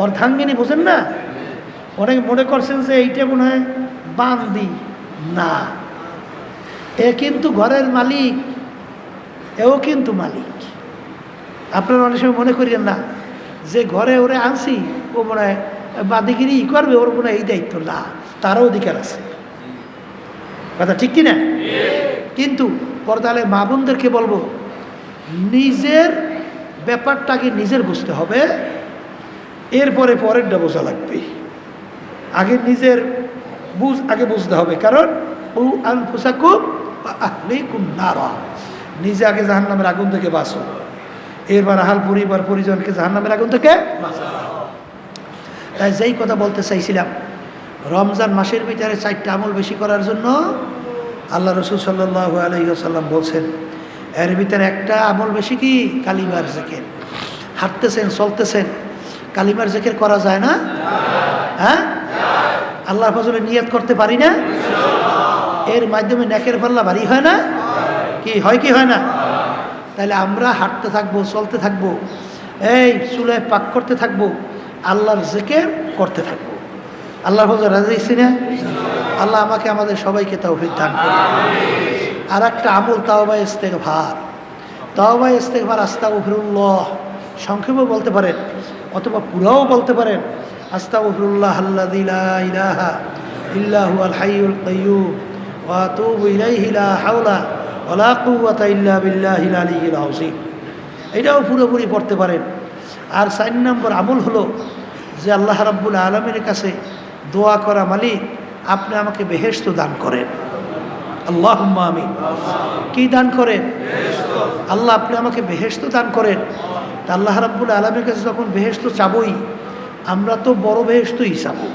অর্ধাঙ্গিনী বোঝেন না? অনেকে মনে করছেন যে এইটা মনে হয় বান্দি। না, এ কিন্তু ঘরের মালিক, এও কিন্তু মালিক। আপনারা অনেক সময় মনে করিয়েন না যে ঘরে ওরে আনছি ও মনে হয় বাদিগিরি করবে, ওর মনে হয় এই দায়িত্ব না, তারও অধিকার আছে। কথা ঠিক কিনা? কিন্তু পর্দালে মা বোনদেরকে বলবো, নিজের ব্যাপারটাকে নিজের বুঝতে হবে, এরপরে পরেরটা বোঝা লাগবে। আগে নিজের আগে বুঝতে হবে, কারণ ও আনফুসাকুম ওয়া আহলিকুম নারা, নিজে আগে জাহান্নামের আগুন থেকে বাঁচো, এরপর আহাল পরিবার পরিজনকে জাহান্নামের আগুন থেকে বাঁচাও। তাই যেই কথা বলতে চাইছিলাম, রমজান মাসের ভিতরে 4টা আমল বেশি করার জন্য আল্লাহ রসুল সাল্লাল্লাহু আলাইহি ওয়াসাল্লাম বলছেন। এর ভিতরে একটা আমল বেশি কি? কালিমার জিকির। হাঁটতেছেন, চলতেছেন, কালিমার জিকির করা যায় না? হ্যাঁ, আল্লাহর ফজলে নিয়ত করতে পারি না? এর মাধ্যমে নেকের পাল্লা ভারী হয় না? কি হয়, কি হয় না? তাহলে আমরা হাঁটতে থাকবো, চলতে থাকবো, এই চুলায় পাক করতে থাকবো, আল্লাহর জিকির করতে থাকবো। আল্লাহর ফজলে রাজি আছি না? আল্লাহ আমাকে আমাদের সবাইকে তৌফিক দান করুন। আর একটা আমল তাওবা ইস্তেগফার। তাওবা ইস্তেগফার, আস্তাগফিরুল্লাহ সংক্ষেপে বলতে পারেন অথবা পুরাও বলতে পারেন। আস্তাগফিরুল্লাহ আল্লাযী লা ইলাহা ইল্লা হুয়াল হাইয়ুল কাইয়্যুম ওয়া আতুবু ইলাইহি লা হাওলা ওয়া লা কুওয়াতা ইল্লা বিল্লাহিল আলিয়্যিল আযীম। এটাও পুরোপুরি পড়তে পারেন। আর 4 নম্বর আমল হলো যে আল্লাহ রাব্বুল আলামিনের কাছে দোয়া করা, মালিক আপনি আমাকে বেহেশত দান করেন। আল্লাহুম্মা আমিন। কি দান করেন? আল্লাহ আপনি আমাকে বেহেশত দান করেন। তা আল্লাহ রাব্বুল আলামিনের কাছে যখন বেহেশত চাবই, আমরা তো বড় বেহেশতই চাবো।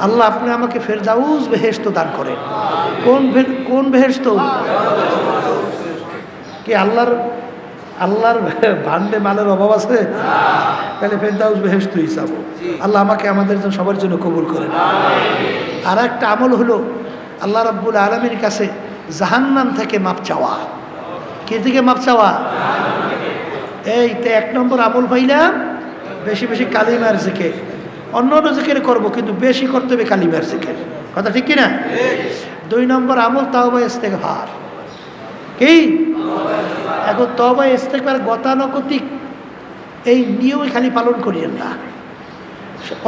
আল্লাহ আপনি আমাকে ফেরদাউস বেহেশত দান করেন। কোন বেহেশত? কি আল্লাহর ভান্ডে মালের অভাব আছে? তাহলে ফেরদাউস বেহেশতই চাবো। আল্লাহ আমাকে আমাদের জন্য সবার জন্য কবুল করেন। আর একটা আমল হলো আল্লাহ রাব্বুল আলামিনের কাছে জাহান্নাম থেকে মাপ চাওয়া। কি থেকে মাপ চাওয়া? এইতে 1 নম্বর আমল পাইলাম, বেশি বেশি কালিমার জিকির। অন্য জিকির করবো, কিন্তু বেশি করতে হবে কালিমার জিকির। কথা ঠিক কিনা? 2 নম্বর আমল তাওবা ইস্তেগফার। কি? এখন তাওবা ইস্তেগফার গতানুগতিক এই নিয়মই খালি পালন করিয়েন না।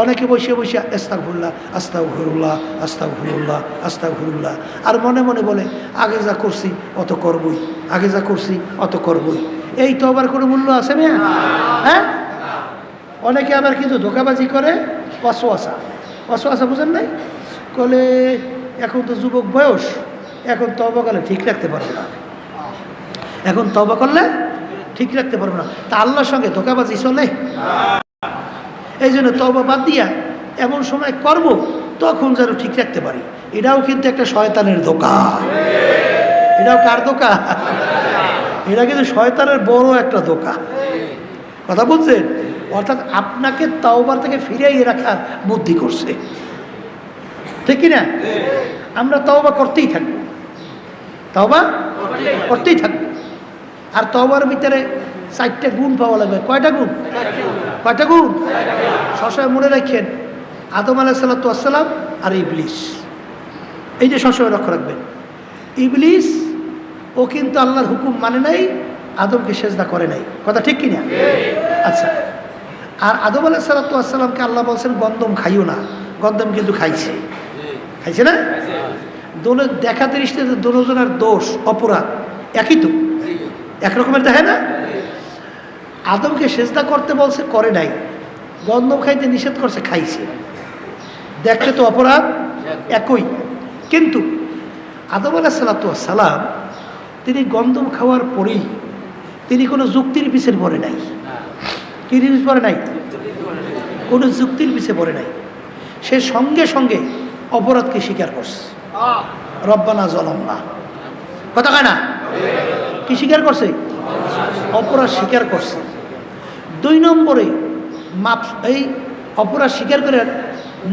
অনেকে বসে বসে আস্তাগফিরুল্লাহ আস্তাগফিরুল্লাহ আস্তাগফিরুল্লাহ আস্তাগফিরুল্লাহ, আর মনে মনে বলে আগে যা করছি অত করবই, আগে যা করছি অত করবই। এই তওবার কোনো মূল্য আছে না? হ্যাঁ, অনেকে আবার কিন্তু ধোঁকাবাজি করে। ওয়াসওয়াসা বুঝেন নাই? বলে এখন তো যুবক বয়স, এখন তওবা করলে ঠিক রাখতে পারবো না, এখন তওবা করলে ঠিক রাখতে পারবো না। তা আল্লাহর সঙ্গে ধোঁকাবাজি চলে? এই জন্য তওবা বাদ দিয়া এমন সময় করব তখন যেন ঠিক রাখতে পারি। এটাও কিন্তু একটা শয়তানের ধোঁকা। এটাও কার ধোঁকা? এটা কিন্তু শয়তানের বড় একটা ধোঁকা। কথা বুঝছেন? অর্থাৎ আপনাকে তওবার থেকে ফিরাইয়ে রাখার বুদ্ধি করছে, ঠিক কিনা? আমরা তওবা করতেই থাকবো, তওবা করতেই থাকবো। আর তওবার ভিতরে 4টা গুণ পাওয়া লাগবে। কয়টা গুণ? কয়টা গুণ? সবসময় মনে রাখেন, আদম আলাইহিস সালাতু ওয়াস সালাম আর ইবলিস, এই যে সবসময় লক্ষ্য রাখবেন। ইবলিস ও কিন্তু আল্লাহর হুকুম মানে নাই, আদমকে সেজদা করে নাই। কথা ঠিক কিনা? আচ্ছা, আর আদম আলাইহিস সালাতু ওয়াস সালামকে আল্লাহ বলছেন গন্ধম খাইও না, গন্ধম কিন্তু খাইছে, খাইছে না? দোনো দেখা দৃষ্টিতে দুজনের দোষ অপরাধ একই তো, একরকমের দেখে না? আদমকে সেজদা করতে বলছে, করে নাই। গন্ধম খাইতে নিষেধ করছে, খাইছে। দেখতে তো অপরাধ একই, কিন্তু আদম আলাইহিস সালাতু ওয়াস সালাম তিনি গন্ধম খাওয়ার পরেই তিনি কোনো যুক্তির পিছনে পড়ে নাই। কি জিনিস পড়ে নাই? কোনো যুক্তির পিছনে পড়ে নাই। সে সঙ্গে সঙ্গে অপরাধকে স্বীকার করছে, রব্বানা যালামনা। কথা কয় না? কি স্বীকার করছে? অপরাধ স্বীকার করছে। 2 নম্বরে মাপ, এই অপরাধ স্বীকার করে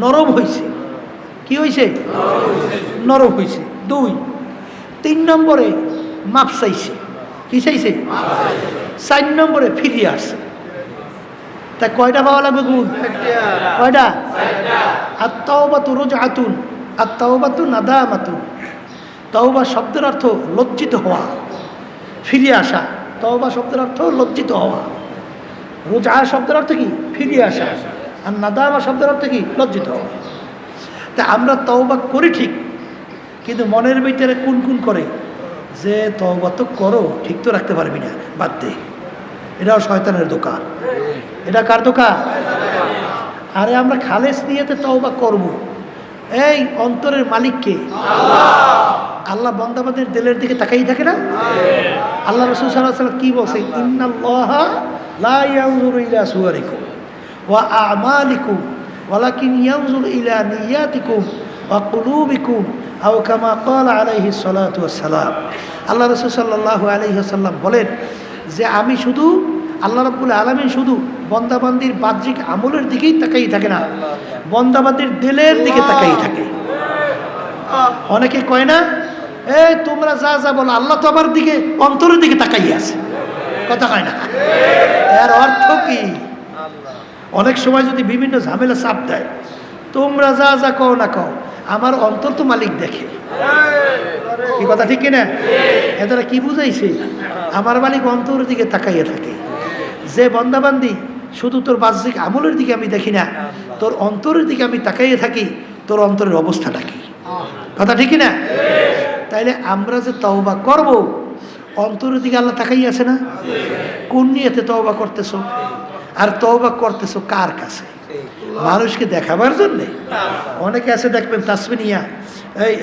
নরম হয়েছে। কি হয়েছে? নরম হয়েছে। 2। 3 নম্বরে মাপ চাইছে। কি চাইছে? 4 নম্বরে ফিরিয়ে আসছে। তা কয়টা পাওয়া লাগবে গুণ? কয়টা? আত-তাওবাতু রুজআতুন, আত-তাওবাতু নাদামাতুন। তওবা শব্দের অর্থ লজ্জিত হওয়া, ফিরে আসা। তওবা শব্দের অর্থ লজ্জিত হওয়া। রুজআ শব্দের অর্থ কি? ফিরে আসা। আর নাদামা শব্দের অর্থ কি? লজ্জিত হওয়া। তা আমরা তওবা করি ঠিক, কিন্তু মনের ভিতরে কুন কুন করে যে তওবা তো করো, ঠিক তো রাখতে পারবি না, বাদ দে। এটাও শয়তানের দোকান। এটা কার দোকান? আরে আমরা খালেস নিয়েতে তওবা করব। এই অন্তরের মালিককে আল্লাহ বান্দাবাদের দিলের দিকে তাকাই থাকে না? আল্লাহ রাসূল সাল্লাল্লাহু আলাইহি ওয়াসাল্লাম কি বলছে? ইন্নাল্লাহা লা ইয়ানজুরু ইলা সুওয়ারিকুম ওয়া আমালিকুম ওয়ালাকিন ইয়ানজুরু ইলা নিয়াতিকুম ওয়া কুলুবিকুম আও কামা ক্বালা আলাইহিস সালাতু ওয়াস সালাম। আল্লাহ রাসূল সাল্লাল্লাহু আলাইহি ওয়াসাল্লাম বলেন যে আমি শুধু, আল্লাহ রাব্বুল আলামিন শুধু বন্দাবান্দির বাহ্যিক আমলের দিকেই তাকাই থাকে না, বন্দাবান্দির দিলের দিকে তাকাই থাকে। অনেকে কয় না, এই তোমরা যা যা বলো, আল্লাহ তো আমার দিকে, অন্তরের দিকে তাকাই আছে। কথা কয় না? এর অর্থ কি? অনেক সময় যদি বিভিন্ন ঝামেলা চাপ দেয়, তোমরা যা যা কও না কও, আমার অন্তর তো মালিক দেখে। কি কথা ঠিক কিনা? এরা কি বুঝাইছে? আমার মালিক অন্তরের দিকে তাকাইয়া থাকে। যে বন্দাবান্দি শুধু তোর বাহ্যিক আমলের দিকে আমি দেখি না, তোর অন্তরের দিকে আমি তাকাইয়া থাকি, তোর অন্তরের অবস্থাটা কি? কথা ঠিক না? তাইলে আমরা যে তওবা করব, অন্তরের দিকে আল্লাহ তাকাই আছে না? কোন নিয়তে তওবা করতেছো? আর তওবা করতেছো কার কাছে? মানুষকে দেখাবার জন্যে? অনেকে আছে দেখবেন তাসবিনিয়া,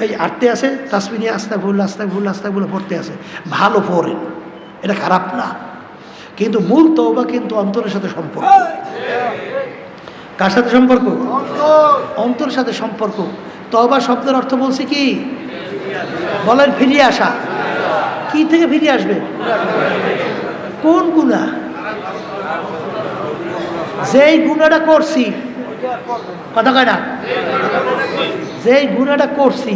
এই আটতে আছে তাসবিনিয়া, আস্তাগফিরুল্লাহ আস্তাগফিরুল্লাহ আস্তাগফিরুল্লাহ পড়তে আছে। ভালো পড়েন, এটা খারাপ না, কিন্তু মূল তওবা কিন্তু অন্তরের সাথে সম্পর্ক। কার সাথে সম্পর্ক? অন্তরের সাথে সম্পর্ক। তওবা শব্দের অর্থ বলছি কি? বলেন, ফিরিয়ে আসা। কি থেকে ফিরিয়ে আসবে? কোন গুনাহ? যেই গুনাহটা করছি, কথা কয় না? যেই গুনাহটা করছি,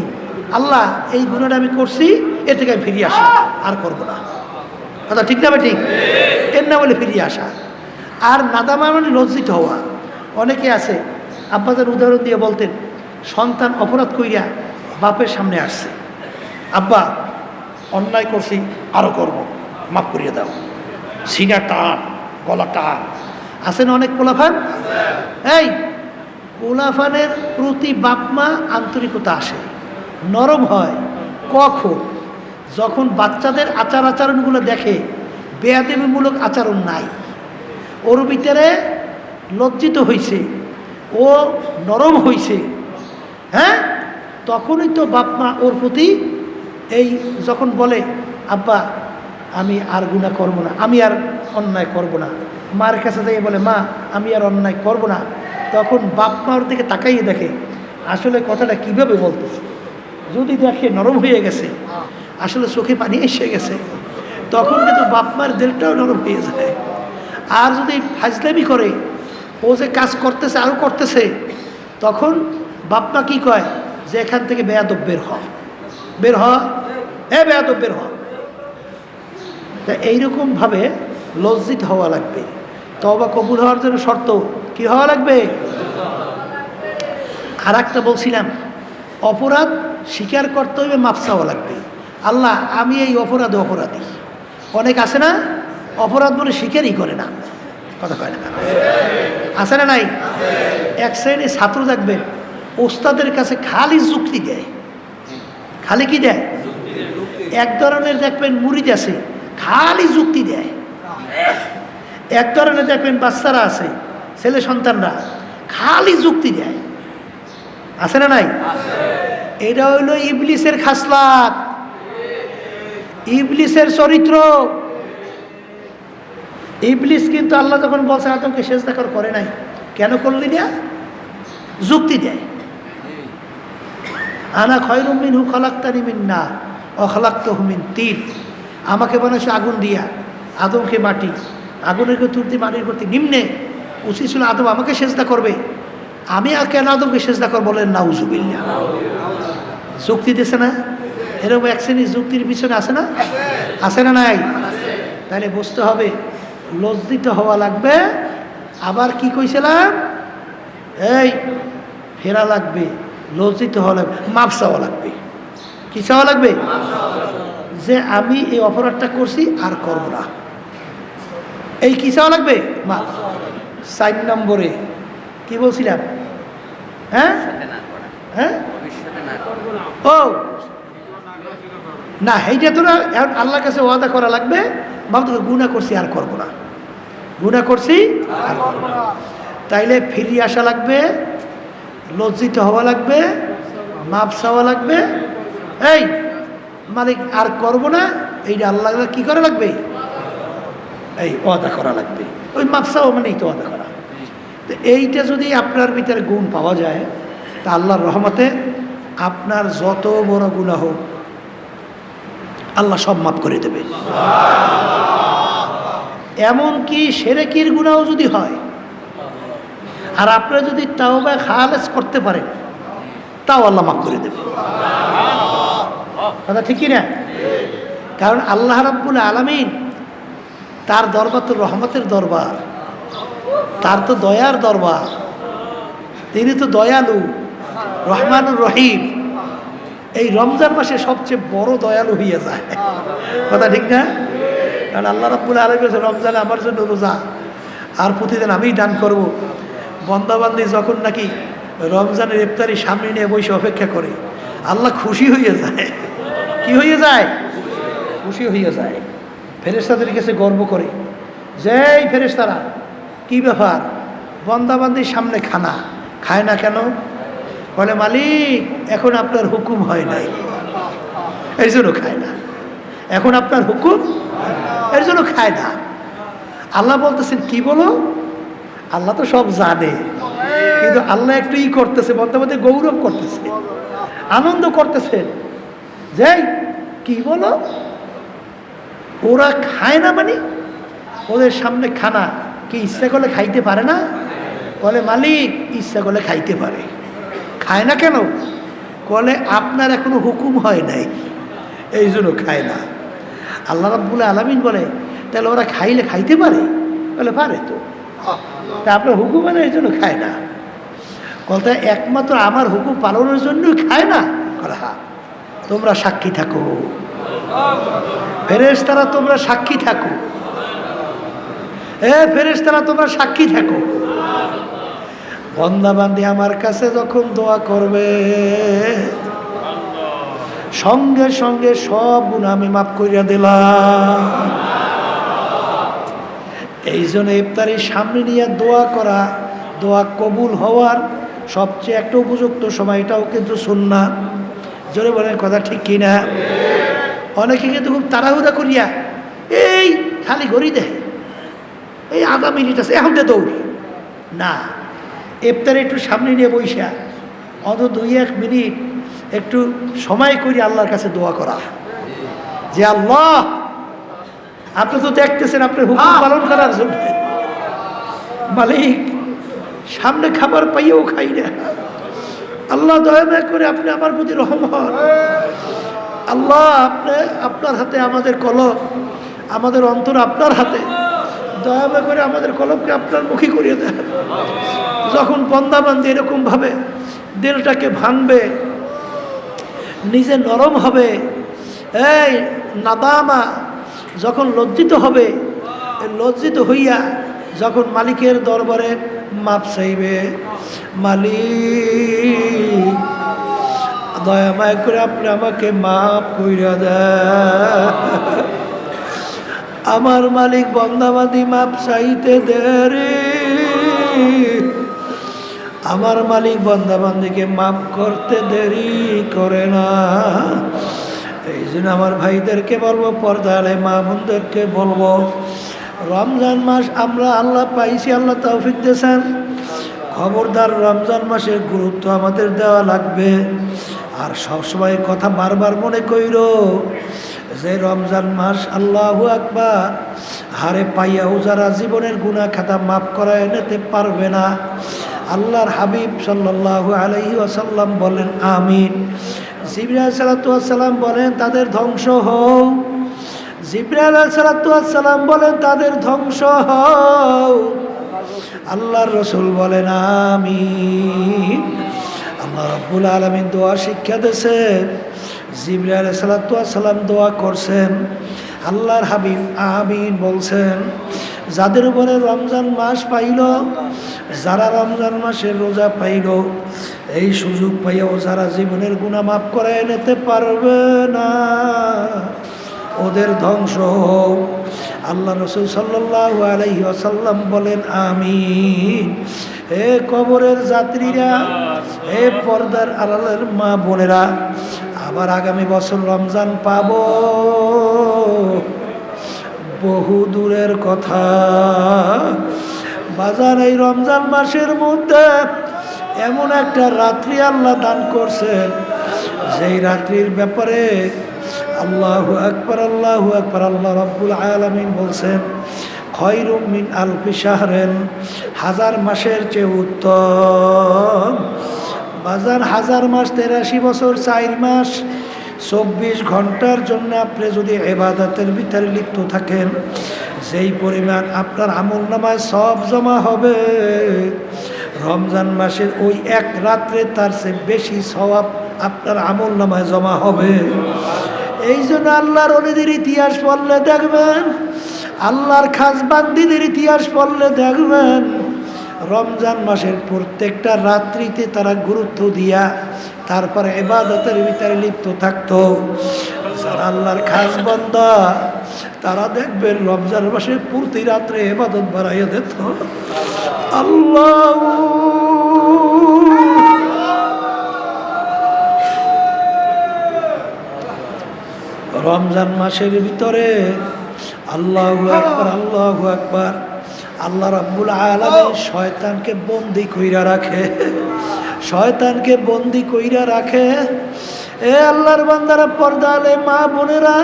আল্লাহ এই গুনাহটা আমি করছি, এর থেকে আমি ফিরিয়ে আসি, আর করবো না। কথা ঠিক না? ঠিক। এর না বলে ফিরিয়ে আসা। আর নাদামা মানে লজ্জিত হওয়া। অনেকে আছে, আব্বাদের উদাহরণ দিয়ে বলতেন, সন্তান অপরাধ কইরা বাপের সামনে আসছে, আব্বা অন্যায় করছি, আরও করব, মাফ করিয়ে দাও। সিনা টান, গলা টান। আছেন অনেক পোলাফান। এই পোলাফানের প্রতি বাপমা আন্তরিকতা আসে, নরম হয় কখন? যখন বাচ্চাদের আচার আচরণগুলো দেখে বেয়াদবিমূলক আচরণ নাই, ওর ভিতরে লজ্জিত হয়েছে, ও নরম হয়েছে, হ্যাঁ, তখনই তো বাপমা ওর প্রতি এই যখন বলে, আব্বা আমি আর গুনাহ করব না, আমি আর অন্যায় করব না, মার কাছে যাই বলে, মা আমি আর অন্যায় করব না, তখন বাপমা ওর দিকে তাকাইয়ে দেখে আসলে কথাটা কিভাবে বলতেছে। যদি দেখে নরম হয়ে গেছে, আসলে চোখে পানি এসে গেছে, তখন কিন্তু বাপমার দিলটাও নরম হয়ে যায়। আর যদি ফাজলামি করে, ও যে কাজ করতেছে আরও করতেছে, তখন বাপমা কি কয়, যে এখান থেকে বেয়াদব বের হ, বের হ, বেয়াদব বের হ। তা এইরকমভাবে লজ্জিত হওয়া লাগবে। তওবা কবুল হওয়ার জন্য শর্ত কি হওয়া লাগবে? আর একটা বলছিলাম, অপরাধ স্বীকার করতে হইবে, মাফ চাওয়া লাগবে। আল্লাহ আমি এই অপরাধী। অনেক আছে না অপরাধ বলে স্বীকারই করে না, কথা কয় না, আছে না নাই? এক শ্রেণী ছাত্র দেখবেন ওস্তাদের কাছে খালি যুক্তি দেয়, খালি কি দেয়? এক ধরনের দেখবেন মুরিদ আছে খালি যুক্তি দেয়, এক ধরনের দেখবেন বাচ্চারা আছে ছেলে সন্তানরা খালি যুক্তি দেয়, আছে না নাই? এটা হইল ইবলিসের খাসলাত, ইবলিসের চরিত্র। ইবলিস কিন্তু আল্লাহ যখন বলছে আদমকে সেজদা করে নাই, কেন করলি না? যুক্তি দেয়। আনা খয়রুম মিনহু খলাকতানি মিন নার ওয়া খলাকতাহু মিন তিন। আমাকে বানাইছে আগুন দিয়া, আদমকে মাটি, আগুনের তুর দিয়ে মাটির প্রতি নিম্নে। উচিত ছিল আদম আমাকে সেজদা করবে, আমি আর কেন আদমকে সেজদা করব? বলেন নাউজুবিল্লাহ। যুক্তি দিছে না? এরকম এক শ্রেণীর যুক্তির পিছনে আছে না, আছে না নাই? তাহলে বুঝতে হবে লজ্জিত হওয়া লাগবে। আবার কি কইছিলাম? এই ফেরা লাগবে, লজ্জিত হওয়া লাগবে, মাফ চাওয়া লাগবে। কি চাওয়া লাগবে? যে আমি এই অপরাধটা করছি আর করব না, এই কি চাওয়া লাগবে? মাফ। 4 নম্বরে কি বলছিলাম? হ্যাঁ হ্যাঁ ও না, এইটা তো না, এখন আল্লাহর কাছে ওয়াদা করা লাগবে, বাবা তোকে গুনাহ করছি আর করবো না, গুনাহ করছি আর করবো না। তাইলে ফিরিয়ে আসা লাগবে, লজ্জিত হওয়া লাগবে, মাপ চাওয়া লাগবে। এই মালিক আর করবো না, এইটা আল্লাহ কি করা লাগবে? এই ওয়াদা করা লাগবে। ওই মাপ চাওয়া মানেই তো ওয়াদা করা। তো এইটা যদি আপনার ভিতরে গুণ পাওয়া যায়, তা আল্লাহর রহমতে আপনার যত বড় গুনাহ হোক আল্লাহ সব মাফ করে দেবে। এমনকি শিরকের গুনাহ যদি হয় আর আপনারা যদি তাওবা খালেস করতে পারেন, তাও আল্লাহ মাফ করে দেবে। কথা ঠিক কি না? কারণ আল্লাহ রাব্বুল আলামিন, তার দরবার তো রহমতের দরবার, তার তো দয়ার দরবার, তিনি তো দয়ালু, রহমানুর রহিম। এই রমজান মাসে সবচেয়ে বড় দয়ালু হইয়া যায়, কথা ঠিক না? কারণ আল্লাহ রাব্বুল আলামিন রমজানে আমার জন্য রোজা, আর প্রতিদিন আমিই দান করব। বন্দাবান্দি যখন নাকি রমজানের ইফতারি সামনে নিয়ে বসে অপেক্ষা করে, আল্লাহ খুশি হইয়া যায়। কি হইয়া যায়? খুশি হইয়া যায়। ফেরেশতাদের কাছে গর্ব করে যে, এই ফেরেশতারা কি ব্যাপার, বন্দাবান্দির সামনে খানা খায় না কেন? বলে মালিক এখন আপনার হুকুম হয় নাই, এই জন্য খায় না। এখন আপনার হুকুম, এর জন্য খায় না। আল্লাহ বলতেছেন কি বলো? আল্লাহ তো সব জানে, কিন্তু আল্লাহ একটু করতেছে, বন্দাবান্দি গৌরব করতেছে, আনন্দ করতেছেন যে কি বলো, ওরা খায় না মানে ওদের সামনে খানা কি ইচ্ছা করলে খাইতে পারে না? বলে মালিক ইচ্ছা করলে খাইতে পারে, খায় না কেন? বলে আপনার এখনো হুকুম হয় নাই, এই জন্য খায় না। আল্লাহ রাব্বুল আলামিন বলে তাহলে ওরা খাইলে খাইতে পারে? বলে পারে তো, তা আপনার হুকুম হয় না এই জন্য খায় না। বলতে একমাত্র আমার হুকুম পালনের জন্যই খায় না? বলে হ্যাঁ। তোমরা সাক্ষী থাকো, ফেরেশতারা তোমরা সাক্ষী থাকো, ফেরেশতারা তোমরা সাক্ষী থাকো। বন্দাবান্দি আমার কাছে যখন দোয়া করবে, সঙ্গে সঙ্গে সব গুনাহ আমি মাফ করিয়া দিলাম। এই জন্য ইফতারির সামনে নিয়ে দোয়া করা, দোয়া কবুল হওয়ার সবচেয়ে একটা উপযুক্ত সময়টাও কিন্তু সুন্নাত। জোরে বলেন কথা ঠিক কিনা? অনেকে কিন্তু খুব তাড়াহুড়া করিয়া এই খালি ঘড়ি দেয়, এই আধা মিনিট আছে এখন দে দৌড় না। ইফতারে একটু সামনে নিয়ে বইসা অন্তত 2-1 মিনিট একটু সময় করি আল্লাহর কাছে দোয়া করা, যে আল্লাহ আপনি তো দেখতেছেন আপনার হুকুম পালন করার জন্য, মালিক সামনে খাবার পাইয়েও খাই না, আল্লাহ দয়া করে আপনি আমার প্রতি রহম হন। আল্লাহ আপনি আপনার হাতে আমাদের কলম, আমাদের অন্তর আপনার হাতে। দয়া করে আমাদের কলমকে আপনার মুখী করিয়ে দেন। যখন বন্দাবান্দি এরকমভাবে দিলটাকে ভাঙবে, নিজে নরম হবে, এই নাদামা যখন লজ্জিত হবে, লজ্জিত হইয়া যখন মালিকের দরবারে মাপ চাইবে, মালিক দয়া মায়া করে আপনি আমাকে মাফ কইরা দেন। আমার মালিক বন্দাবাদি মাপ চাইতে দেরি, আমার মালিক বন্দাবান্দিকে মাফ করতে দেরি করে না। এই জন্য আমার ভাইদেরকে বলবো, পর্দালে মা বোনদেরকে বলবো, রমজান মাস আমরা আল্লাহ পাইছি, আল্লাহ তৌফিক দিয়েছেন। খবরদার রমজান মাসের গুরুত্ব আমাদের দেওয়া লাগবে। আর সবসময় কথা বারবার মনে কইর যে রমজান মাস আল্লাহু আকবার হারে পাইয়াও যারা জীবনের গুনাহ খাতা মাফ করায় নিতে পারবে না, আল্লাহর হাবিব সাল্লাল্লাহু আলাইহি ওয়াসাল্লাম বলেন আমিন। জিবরাইল আলাইহিস সালাতু ওয়াস সালাম বলেন তাদের ধ্বংস হোক। জিবরাইল আলাইহিস সালাতু ওয়াস সালাম বলেন তাদের ধ্বংস হোক। আল্লাহর রাসূল বলেন আমিন। আল্লাহ রাব্বুল আলামিন দোয়া শিক্ষা দিয়েছেন, জিবরাইল আলাইহিস সালাতু ওয়াস সালাম দোয়া করছেন, আল্লাহর হাবিব আমিন বলছেন। যাদের উপরে রমজান মাস পাইল, যারা রমজান মাসের রোজা পাইল, এই সুযোগ পাইয়াও যারা জীবনের গুনাহ মাফ করায় নিতে পারবে না, ওদের ধ্বংস হোক। আল্লাহ রাসূল সাল্লাল্লাহু আলাইহি ওয়াসাল্লাম বলেন আমিন। হে কবরের যাত্রীরা, হে পর্দার আড়ালের মা বোনেরা, আবার আগামী বছর রমজান পাবো বহু দূরের কথা। বাজার এই রমজান মাসের মধ্যে এমন একটা রাত্রি আল্লাহ দান করছেন, যেই রাত্রির ব্যাপারে আল্লাহু আকবার, আল্লাহু আকবার, আল্লাহ রাব্বুল আলামিন বলছেন খায়রুম মিন আলফি শাহরিন, হাজার মাসের চেয়ে উত্তম। বাজার হাজার মাস 83 বছর 4 মাস 24 ঘন্টার জন্য আপনি যদি ইবাদতের ভিতরে লিপ্ত থাকেন, যেই পরিমাণ আপনার আমলনামায় সব জমা হবে, রমজান মাসের ওই এক রাত্রে তার চেয়ে বেশি সওয়াব আপনার আমলনামায় জমা হবে। এই জন্য আল্লাহর ওলিদের ইতিহাস পড়লে দেখবেন, আল্লাহর খাস বান্দীদের ইতিহাস পড়লে দেখবেন, রমজান মাসের প্রত্যেকটা রাত্রিতে তারা গুরুত্ব দিয়া তারপরে ইবাদতের ভিতরে লিপ্ত থাকতো। যারা আল্লাহর খাস বান্দা তারা দেখবেন রমজান মাসে প্রতি রাত্রে ইবাদত বাড়াইয়া দিত। আল্লাহ রমজান মাসের ভিতরে আল্লাহু আকবার, আল্লাহু আকবার, আল্লাহ রাব্বুল আলামিন শয়তানকে বন্দী কইরা রাখে, শয়তানকে বন্দী কইরা রাখে। এ আল্লাহর বান্দারা, পর্দালে মা বোনেরা,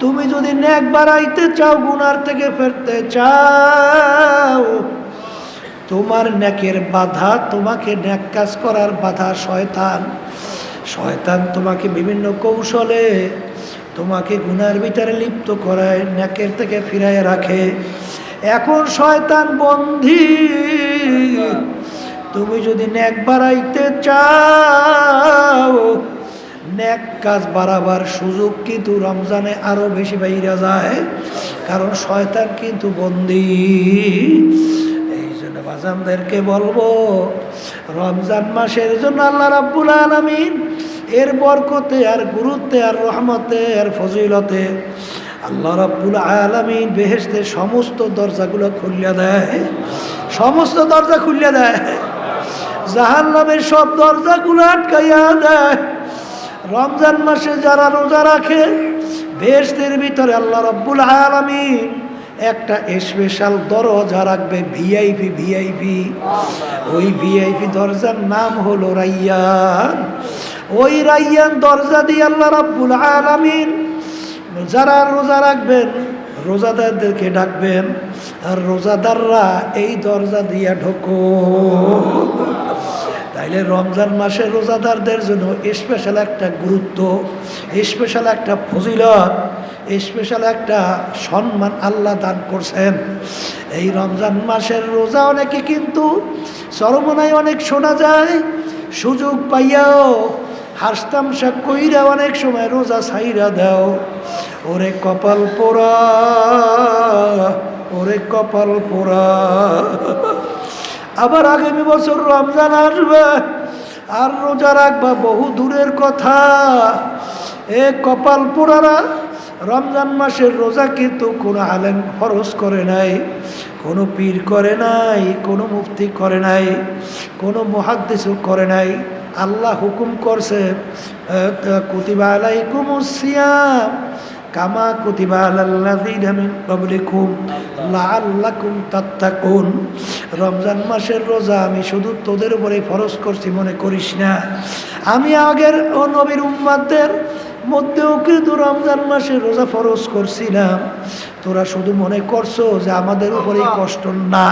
তুমি যদি নেক বাড়াইতে চাও, গুনার থেকে ফিরতে চাও, তোমার নেকের বাধা, তোমাকে নেক কাজ করার বাধা শয়তান। শয়তান তোমাকে বিভিন্ন কৌশলে তোমাকে গুনার ভিতরে লিপ্ত করায়, নেকের থেকে ফিরায় রাখে। এখন শয়তান বন্দী, তুমি যদি নেক বাড়াইতে চাও, নেক কাজ বাড়াবার সুযোগ কিন্তু রমজানে আরো বেশি বাইরে যায়, কারণ শয়তান কিন্তু বন্দী। এই জন্য বাজানদেরকে বলবো, রমজান মাসের জন্য আল্লাহ রাব্বুল আলামিন এর বরকতে আর গুরুত্বে আর রহমতে আর ফজিলতে আল্লাহ রাব্বুল আলামিন বেহেশতের সমস্ত দরজাগুলো খুলিয়া দেয়, সমস্ত দরজা খুলিয়া দেয়, জাহান্নামের সব দরজাগুলো আটকাইয়া দেয়। রমজান মাসে যারা রোজা রাখে, বেহেশতের ভিতরে আল্লাহ রাব্বুল আলামিন একটা স্পেশাল দরজা রাখবে, ভিআইপি, ভিআইপি। ওই ভিআইপি দরজার নাম হলো রাইয়ান। ওই রাইয়ান দরজা দিয়ে আল্লাহ রাব্বুল আলামিন যারা রোজা রাখবেন, রোজাদারদেরকে ডাকবেন, আর রোজাদাররা এই দরজা দিয়া ঢোকো। তাইলে তাইলে রমজান মাসের রোজাদারদের জন্য স্পেশাল একটা গুরুত্ব, স্পেশাল একটা ফজিলত, স্পেশাল একটা সম্মান আল্লাহ দান করছেন। এই রমজান মাসের রোজা অনেকে কিন্তু চরমনায় অনেক শোনা যায় সুযোগ পাইয়াও হাসতামশা কইরা অনেক সময় রোজা ছাইরা দাও। ওরে কপাল পোড়া, ওরে কপাল পোড়া। আবার আগামী বছর রমজান আসবে আর রোজা রাখবা বহু দূরের কথা। এ কপাল পোড়ারা, রমজান মাসের রোজা কিন্তু কোনো আলেম ফরজ করে নাই, কোনো পীর করে নাই, কোনো মুফতি করে নাই, কোনো মুহাদ্দিসও করে নাই। আল্লাহ হুকুম করছে কুতিবা আলাইকুমুস সিয়াম কামা কুতিবা আলাল্লাযীনা মিন ক্বাবলিকুম লাআল্লাকুম তাত্তাকুন। রমজান মাসের রোজা আমি শুধু তোদের উপরে ফরজ করছি মনে করিস না, আমি আগের নবীর উম্মতদের মধ্যেও কিন্তু রমজান মাসে রোজা ফরজ করছিলাম। তোরা শুধু মনে করছো যে আমাদের উপরেই কষ্ট, না,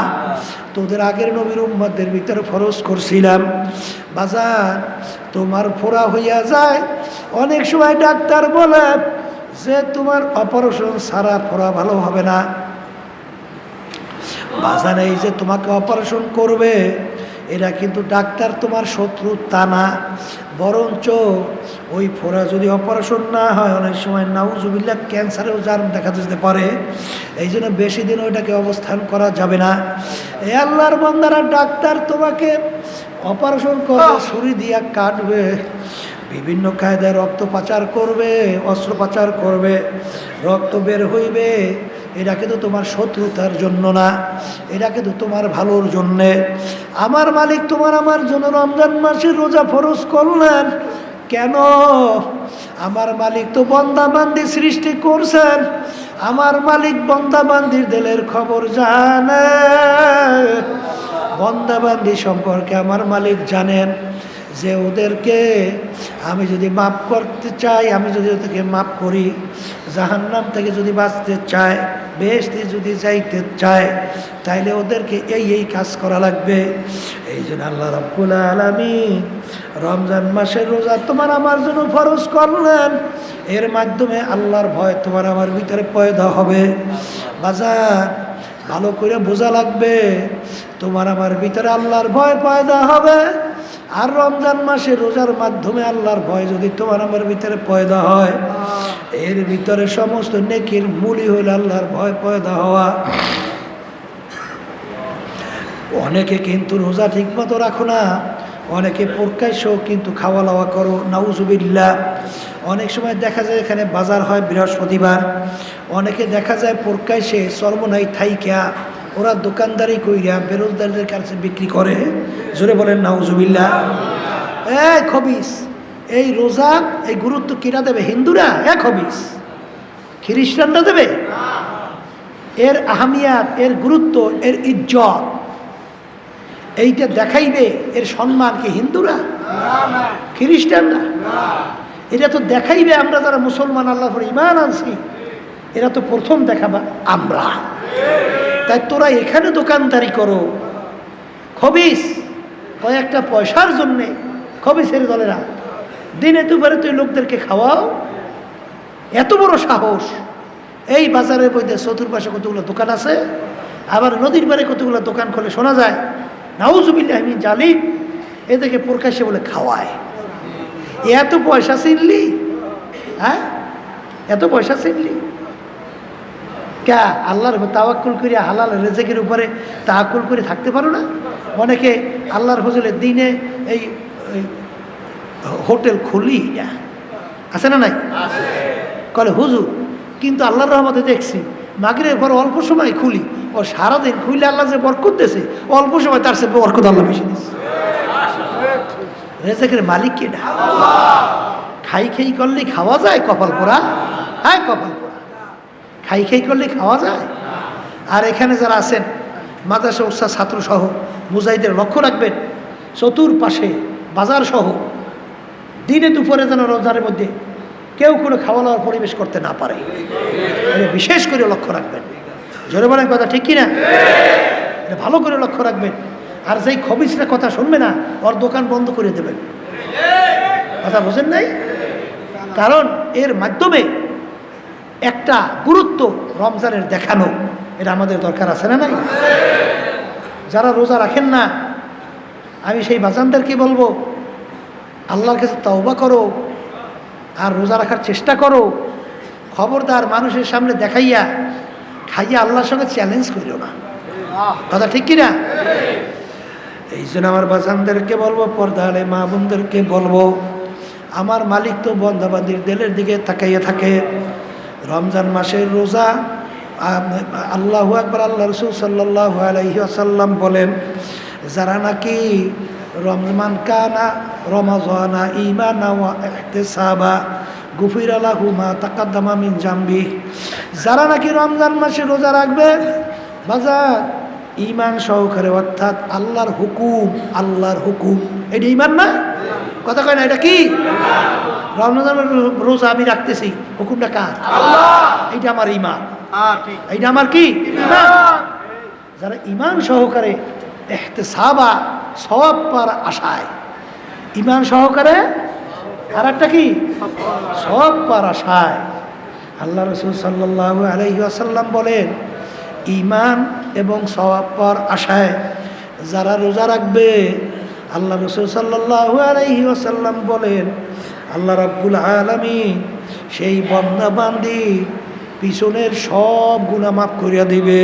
তোদের আগের নবীর উম্মতদের ভিতরে ফরজ করছিলাম। বাজার তোমার ফোড়া হইয়া যায়, অনেক সময় ডাক্তার বলে যে তোমার অপারেশন ছাড়া ফোড়া ভালো হবে না। বাজার এই যে তোমাকে অপারেশন করবে, এরা কিন্তু ডাক্তার তোমার শত্রু তা না, বরঞ্চ ওই ফোড়া যদি অপারেশন না হয় অনেক সময় নাউজুবিল্লাহ ক্যান্সারেও জার্ম দেখা যেতে পারে। এই জন্য বেশি দিন ওইটাকে অবস্থান করা যাবে না। এই আল্লাহর বান্দারা, ডাক্তার তোমাকে অপারেশন করবে, ছুরি দিয়া কাটবে, বিভিন্ন কায়দায় রক্ত পাচার করবে, অস্ত্র পাচার করবে, রক্ত বের হইবে। এটা কিন্তু তোমার শত্রুতার জন্য না, এটা কিন্তু তোমার ভালোর জন্যে। আমার মালিক তোমার আমার জন্য রমজান মাসের রোজা ফরজ করলেন কেন? আমার মালিক তো বন্দাবান্দি সৃষ্টি করছেন, আমার মালিক বন্দাবান্দির দিলের খবর জানে, বন্দাবান্দি সম্পর্কে আমার মালিক জানেন যে ওদেরকে আমি যদি মাফ করতে চাই, আমি যদি ওদেরকে মাফ করি, জাহান্নাম থেকে যদি বাঁচতে চায়, বেহেশতে যদি যাইতে চায়, তাইলে ওদেরকে এই কাজ করা লাগবে। এই জন্য আল্লাহ রাব্বুল আলামিন রমজান মাসের রোজা তোমার আমার জন্য ফরজ করলেন। এর মাধ্যমে আল্লাহর ভয় তোমার আমার ভিতরে পয়দা হবে। বাজার ভালো করে বোঝা লাগবে, তোমার আমার ভিতরে আল্লাহর ভয় পয়দা হবে। আর রমজান মাসে রোজার মাধ্যমে আল্লাহর ভয় যদি তোমার আমার ভিতরে পয়দা হয়, এর ভিতরে সমস্ত নেকির মূলই হইল আল্লাহর ভয় পয়দা হওয়া। অনেকে কিন্তু রোজা ঠিক মতো রাখো না, অনেকে প্রকাশ্যেও কিন্তু খাওয়া দাওয়া করো, নাউজুবিল্লাহ। অনেক সময় দেখা যায় এখানে বাজার হয় বৃহস্পতিবার, অনেকে দেখা যায় প্রকাশ্যে চরমনাই থাইকা ওরা দোকানদারি কইরা বেরোজগারদের কাছে বিক্রি করে। জোরে বলেন নাউজুবিল্লাহ। খবিস, এই রোজা এই গুরুত্ব কিরা দেবে? হিন্দুরা? খবিস, খ্রিস্টানরা দেবে? এর আহমিয়াত, এর গুরুত্ব, এর ইজ্জত এইটা দেখাইবে, এর সম্মান কি হিন্দুরা, খ্রিস্টানরা? এটা তো দেখাইবে আমরা যারা মুসলমান, আল্লাহর উপর ঈমান আনছি, এরা তো প্রথম দেখাবা আমরা। তাই তোরা এখানে দোকানদারি করো, খবিস কয়েকটা পয়সার জন্যে, খবিসের দলেরা দিনে দুপুরে তুই লোকদেরকে খাওয়াও, এত বড় সাহস! এই বাজারের মধ্যে চতুর্পাশে কতগুলো দোকান আছে, আবার নদীর পাড়ে কতগুলো দোকান খোলে শোনা যায়, নাউজুবিল্লাহ মিন জালিক, এদেরকে প্রকাশ্যে বলে খাওয়ায়। এত পয়সা চিনলি? হ্যাঁ, এত পয়সা চিনলি? ক্যা আল্লাহর তাওয়াক্কুল করে হালাল রেজেকের উপরে তাওয়াক্কুল করে থাকতে পারো না? অনেকে আল্লাহর ফজলে দিনে এই হোটেল খুলি না, আছে না নাই? কলে হুজুর, কিন্তু আল্লাহর রহমতে দেখছি মাগরিবের পর অল্প সময় খুলি, ও সারাদিন খুলে আল্লাহ যে বরকত দিয়েছে, অল্প সময় তার সে বরকত আল্লাহ বেশি দিচ্ছে। রেজেকের মালিক কে? খাই খাই করলে খাওয়া যায় কপাল পোড়া? হ্যাঁ, কপাল পোড়া। খাই খাই করলে খাওয়া যায়? আর এখানে যারা আছেন মাদ্রাসা উৎসাহ ছাত্র সহ মুজাহিদের লক্ষ্য রাখবেন, চতুর্পাশে বাজার সহ দিনে দুপুরে যেন রোজার মধ্যে কেউ কোনো খাওয়া দাওয়ার পরিবেশ করতে না পারে, বিশেষ করে লক্ষ্য রাখবেন। জোরে বলেন কথা ঠিক কিনা? এটা ভালো করে লক্ষ্য রাখবেন। আর যেই খবিসরা কথা শুনবে না ওর দোকান বন্ধ করে দেবেন। কথা বোঝেন নাই? কারণ এর মাধ্যমে একটা গুরুত্ব রমজানের দেখানো, এটা আমাদের দরকার আছে না নাই? যারা রোজা রাখেন না, আমি সেই বাজানদেরকে বলবো আল্লাহর কাছে তওবা করো আর রোজা রাখার চেষ্টা করো। খবরদার মানুষের সামনে দেখাইয়া খাইয়া আল্লাহর সঙ্গে চ্যালেঞ্জ করিও না। কথা ঠিক কিনা? এই জন্য আমার বাজানদেরকে বলবো, পর্দালে মা বোনদেরকে বলবো, আমার মালিক তো বন্দাবান্দির দিলের দিকে তাকাইয়া থাকে। রমজান মাসের রোজা, আল্লাহু আকবার, আল্লাহ রাসূল সাল্লাল্লাহু আলাইহি ওয়াসাল্লাম বলেন, যারা নাকি রমজান কানা রমাজানা ঈমানা ওয়া ইহতিসাবা গুফিরা লাহু মা তাকাদ্দামা মিন জামবি, যারা নাকি রমজান মাসে রোজা রাখবে বাজার ঈমান সহকারে, অর্থাৎ আল্লাহর হুকুম, এটা ঈমান না? কথা কয় না? এটা কি? রমজানের রোজা আমি রাখতেছি, হুকুমটা কার? আল্লাহ। এইটা আমার ঈমান। এইটা আমার কি? ঈমান। যারা ঈমান সহকারে ইহতিসাবা, সওয়াব পাওয়ার আশায়, ঈমান সহকারে, আর একটা কি? সওয়াব পাওয়ার আশায়। আল্লাহ রাসূল সাল্লাল্লাহু আলাইহি ওয়াসাল্লাম বলেন, ঈমান এবং সওয়াব পাওয়ার আশায় যারা রোজা রাখবে, আল্লাহ রাসূল সাল্লাল্লাহু আলাইহি ওয়াসাল্লাম বলেন, আল্লাহ রাব্বুল আলামিন সেই বান্দা বান্দি পিছনের সব গুনাহ মাফ করিয়া দিবে।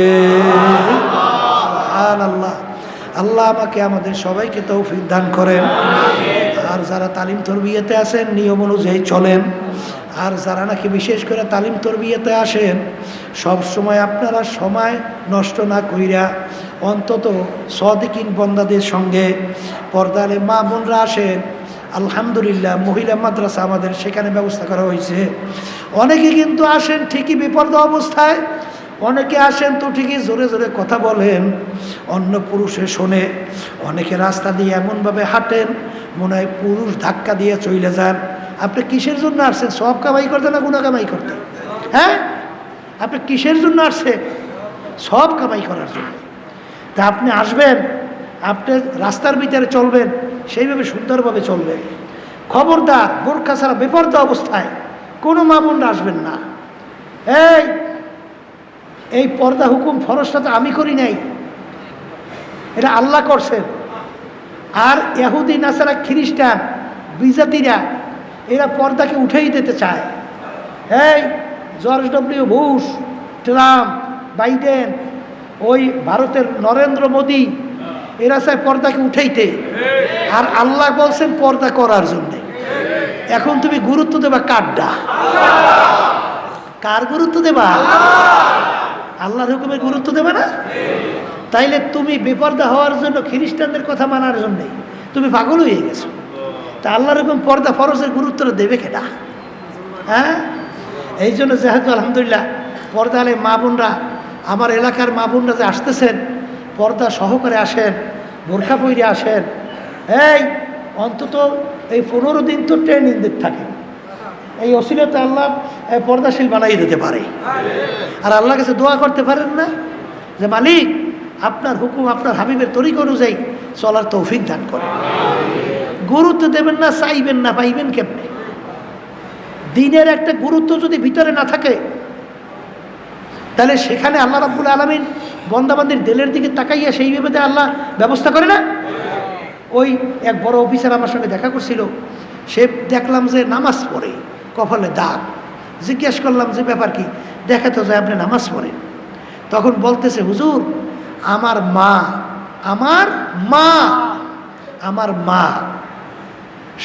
সুবহানাল্লাহ। আল্লাহ আমাকে আমাদের সবাইকে তৌফিক দান করেন। আর যারা তালিম তরবিয়াতে আছেন নিয়ম অনুযায়ী চলেন। আর যারা নাকি বিশেষ করে তালিম তরবিয়াতে আসেন, সব সময় আপনারা সময় নষ্ট না কইরা অন্তত সাদিকিন বন্দাদের সঙ্গে, পর্দালে মা বোনরা আসেন, আলহামদুলিল্লাহ মহিলা মাদ্রাসা আমাদের সেখানে ব্যবস্থা করা হয়েছে। অনেকে কিন্তু আসেন ঠিকই বিপর্দা অবস্থায়, অনেকে আসেন তো ঠিকই জোরে জোরে কথা বলেন, অন্য পুরুষে শোনে। অনেকে রাস্তা দিয়ে এমনভাবে হাঁটেন মনে হয় পুরুষ ধাক্কা দিয়ে চলে যান। আপনি কিসের জন্য আসছেন? সব কামাই করতে না গুনাহ কামাই করতে? হ্যাঁ, আপনি কিসের জন্য আসছেন? সব কামাই করার জন্য। তা আপনি আসবেন, আপনি রাস্তার ভিতরে চলবেন, সেইভাবে সুন্দরভাবে চলবেন। খবরদার বোরকা ছাড়া বেপরদা অবস্থায় কোনো মা বোনরা আসবেন না। এই পর্দা হুকুম ফরজটা তো আমি করি নাই, এটা আল্লাহ করছেন। আর ইহুদি নাসারা খ্রিস্টান বিজাতিরা এরা পর্দাকে উঠেই দিতে চায়। George W Bush, Trump, Biden, ওই ভারতের নরেন্দ্র মোদী, এরা চায় পর্দাকে উঠাইতে। আর আল্লাহ বলছেন পর্দা করার জন্য। এখন তুমি গুরুত্ব দেবা কারডা? কার গুরুত্ব দেবা? আল্লাহর হুকুমের গুরুত্ব দেবে না? তাইলে তুমি বেপর্দা হওয়ার জন্য, খ্রিস্টানদের কথা মানার জন্যে তুমি পাগল হয়ে গেছো। তা আল্লাহর হুকুম পর্দা ফরজের গুরুত্বটা দেবে কেডা? হ্যাঁ, এই জন্য যেহেতু আলহামদুলিল্লাহ পর্দালে মা বোনরা, আমার এলাকার মা বোনরা যে আসতেছেন, পর্দা সহকারে আসেন, বোরখা পরে আসেন। অন্তত এই 15 দিন তো ট্রেনিং দিতে থাকে। এই ওসিলাতে আল্লাহ পর্দাশীল বানাই দিতে পারে। আর আল্লাহর কাছে দোয়া করতে পারেন না যে মালিক আপনার হুকুম, আপনার হাবিবের তরিকা অনুযায়ী চলার তৌফিক দান করেন। গুরুত্ব দেবেন না, চাইবেন না, পাইবেন কেমনে? দিনের একটা গুরুত্ব যদি ভিতরে না থাকে, তাহলে সেখানে আল্লাহ রাব্বুল আলামিন বন্দাবান্দির দিলের দিকে তাকাইয়া সেইভাবে আল্লাহ ব্যবস্থা করে না। ওই এক বড় অফিসার আমার সঙ্গে দেখা করছিল, সে দেখলাম যে নামাজ পড়ে, কপালে দাগ। জিজ্ঞেস করলাম যে ব্যাপার কি? দেখাতে যায় আপনি নামাজ পড়েন। তখন বলতেছে, হুজুর আমার মা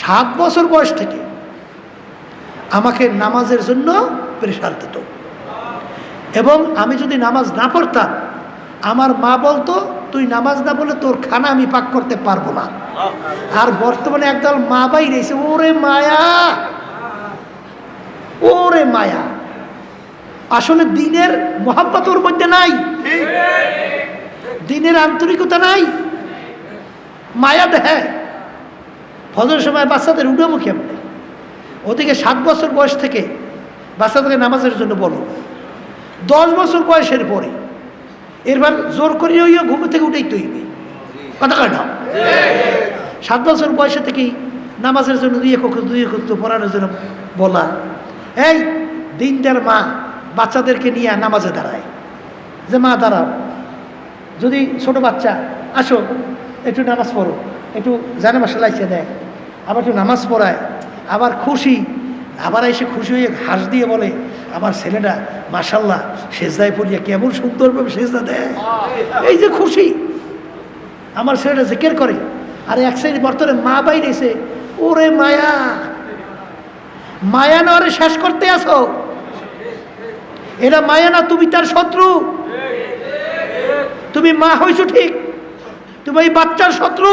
7 বছর বয়স থেকে আমাকে নামাজের জন্য প্রেশার দিত, এবং আমি যদি নামাজ না পড়তাম আমার মা বলতো তুই নামাজ না বলে তোর খানা আমি পাক করতে পারবো না। আর বর্তমানে একদল মা বাই রয়েছে, ওরে মায়া। আসলে দিনের মহাব্বত ওর মধ্যে নাই, দিনের আন্তরিকতা নাই, মায়া দেহে। ফজরের সময় বাচ্চাদের উঠাবো কেমনে? ওদিকে 7 বছর বয়স থেকে বাচ্চাদেরকে নামাজের জন্য বলো, 10 বছর বয়সের পরে এরবার জোর করিয়ে ঘুম থেকে উঠেই তৈরি। কথা কয় না? 7 বছর বয়সে থেকেই নামাজের জন্য দুই একক পড়ানোর জন্য বলা। এই দিনদার মা বাচ্চাদেরকে নিয়ে নামাজে দাঁড়ায়, যে মা দাঁড়াও, যদি ছোট বাচ্চা আসো একটু নামাজ পড়ো, একটু জানামা সেলাইছে দেয়, আবার একটু নামাজ পড়ায়, আবার খুশি, আবার এসে খুশি হয়ে হাঁস দিয়ে বলে আমার ছেলেটা মাশাল্লাহ সেজদায় পড়িয়া কেমন সুন্দরভাবে সেজদা দেয়, এই যে খুশি, আমার ছেলেটা জিকির করে। আর এক শ্রেণী বর্তমানে মা বাইরে এসে ওরে মায়া, মায়া না ওরে শেষ করতে আসো, এরা মায়া না, তুমি তার শত্রু। তুমি মা হইছো ঠিক, তুমি এই বাচ্চার শত্রু।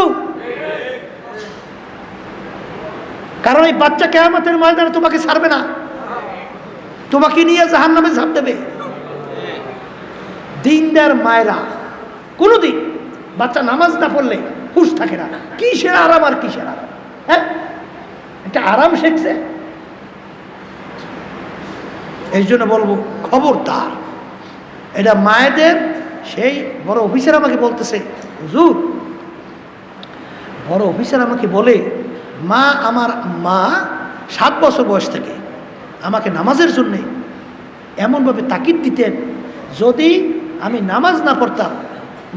কারণ এই বাচ্চা কিয়ামতের ময়দানে তোমাকে ছাড়বে না, তোমাকে নিয়ে জাহান্নামে ঝাঁপ দেবে। দিনদার মায়েরা কোনোদিন বাচ্চা নামাজ না পড়লে হুশ থাকে না। কিসের আরাম আর কিসের আরাম? হ্যাঁ, একটা আরাম শিখছে। এই জন্য বলবো খবরদার, এটা মায়েদের। সেই বড় অফিসার আমাকে বলতেছে, হুজুর, বড় অফিসার আমাকে বলে মা, আমার মা 7 বছর বয়স থেকে আমাকে নামাজের জন্যে এমনভাবে তাকিদ দিতেন, যদি আমি নামাজ না পড়তাম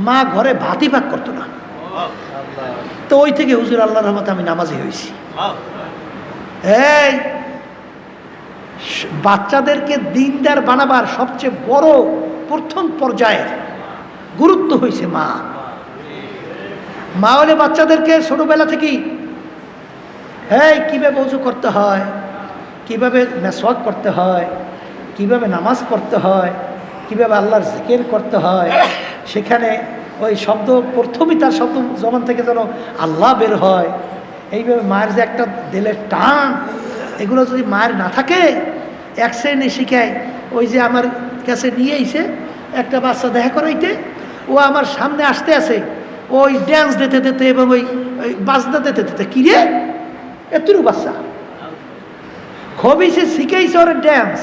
মা ঘরে ভাতই ভাগ করতো না। তো ওই থেকে হুজুর আল্লাহর রহমতে আমি নামাজি হয়েছি। এই বাচ্চাদেরকে দিনদার বানাবার সবচেয়ে বড় প্রথম পর্যায়ের গুরুত্ব হয়েছে মা। মা হলে বাচ্চাদেরকে ছোটবেলা থেকেই কিভাবে ওযু করতে হয়, কিভাবে মেসওয়াক করতে হয়, কিভাবে নামাজ পড়তে হয়, কিভাবে আল্লাহর জিকির করতে হয়, সেখানে ওই শব্দ প্রথমেই তার শব্দ জবান থেকে যেন আল্লাহ বের হয়, এইভাবে মায়ের যে একটা দিলের টান, এগুলো যদি মায়ের না থাকে, এক শ্রেণী শিখায়। ওই যে আমার কাছে নিয়ে এসে একটা বাচ্চা দেখা করাইতে, ও আমার সামনে আসতে আসে, ওই ড্যান্স দিতে দিতে এবং ওই বাজনা দিতে দিতে, কিরে এতটুকু বাচ্চা খবিসে শিখাইছে ওর ড্যান্স,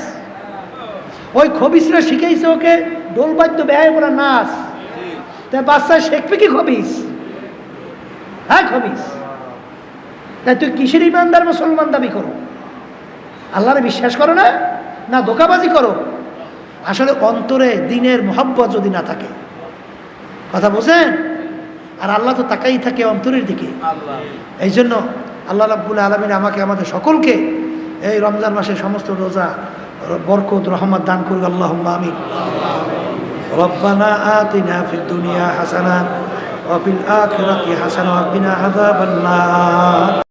ওই খবিসরা শিখাইছে ওকে ডোলবাদ্য ব্যয় করা নাচ। তাই বাচ্চা শিখবে কি খবিস? হ্যাঁ খবিস। তাই তুই কিসের ইমানদার মুসলমান দাবি করো? আল্লাহরে বিশ্বাস করো না, না ধোঁকাবাজি করো? আসলে অন্তরে দিনের মোহাব্বত যদি না থাকে, কথা বোঝেন? আর আল্লাহ তো তাকাই থাকে অন্তরের দিকে। এই জন্য আল্লাহ রাব্বুল আলামিন আমাকে আমাদের সকলকে এই রমজান মাসে সমস্ত রোজা বরকত রহমত দান করুক। আল্লাহুম্মা আমিন। রব্বানা আতিনা ফিদ দুনিয়া হাসানাহ ওয়া ফিল আখিরাতি হাসানাহ ওয়া কিনা আযাবান নার।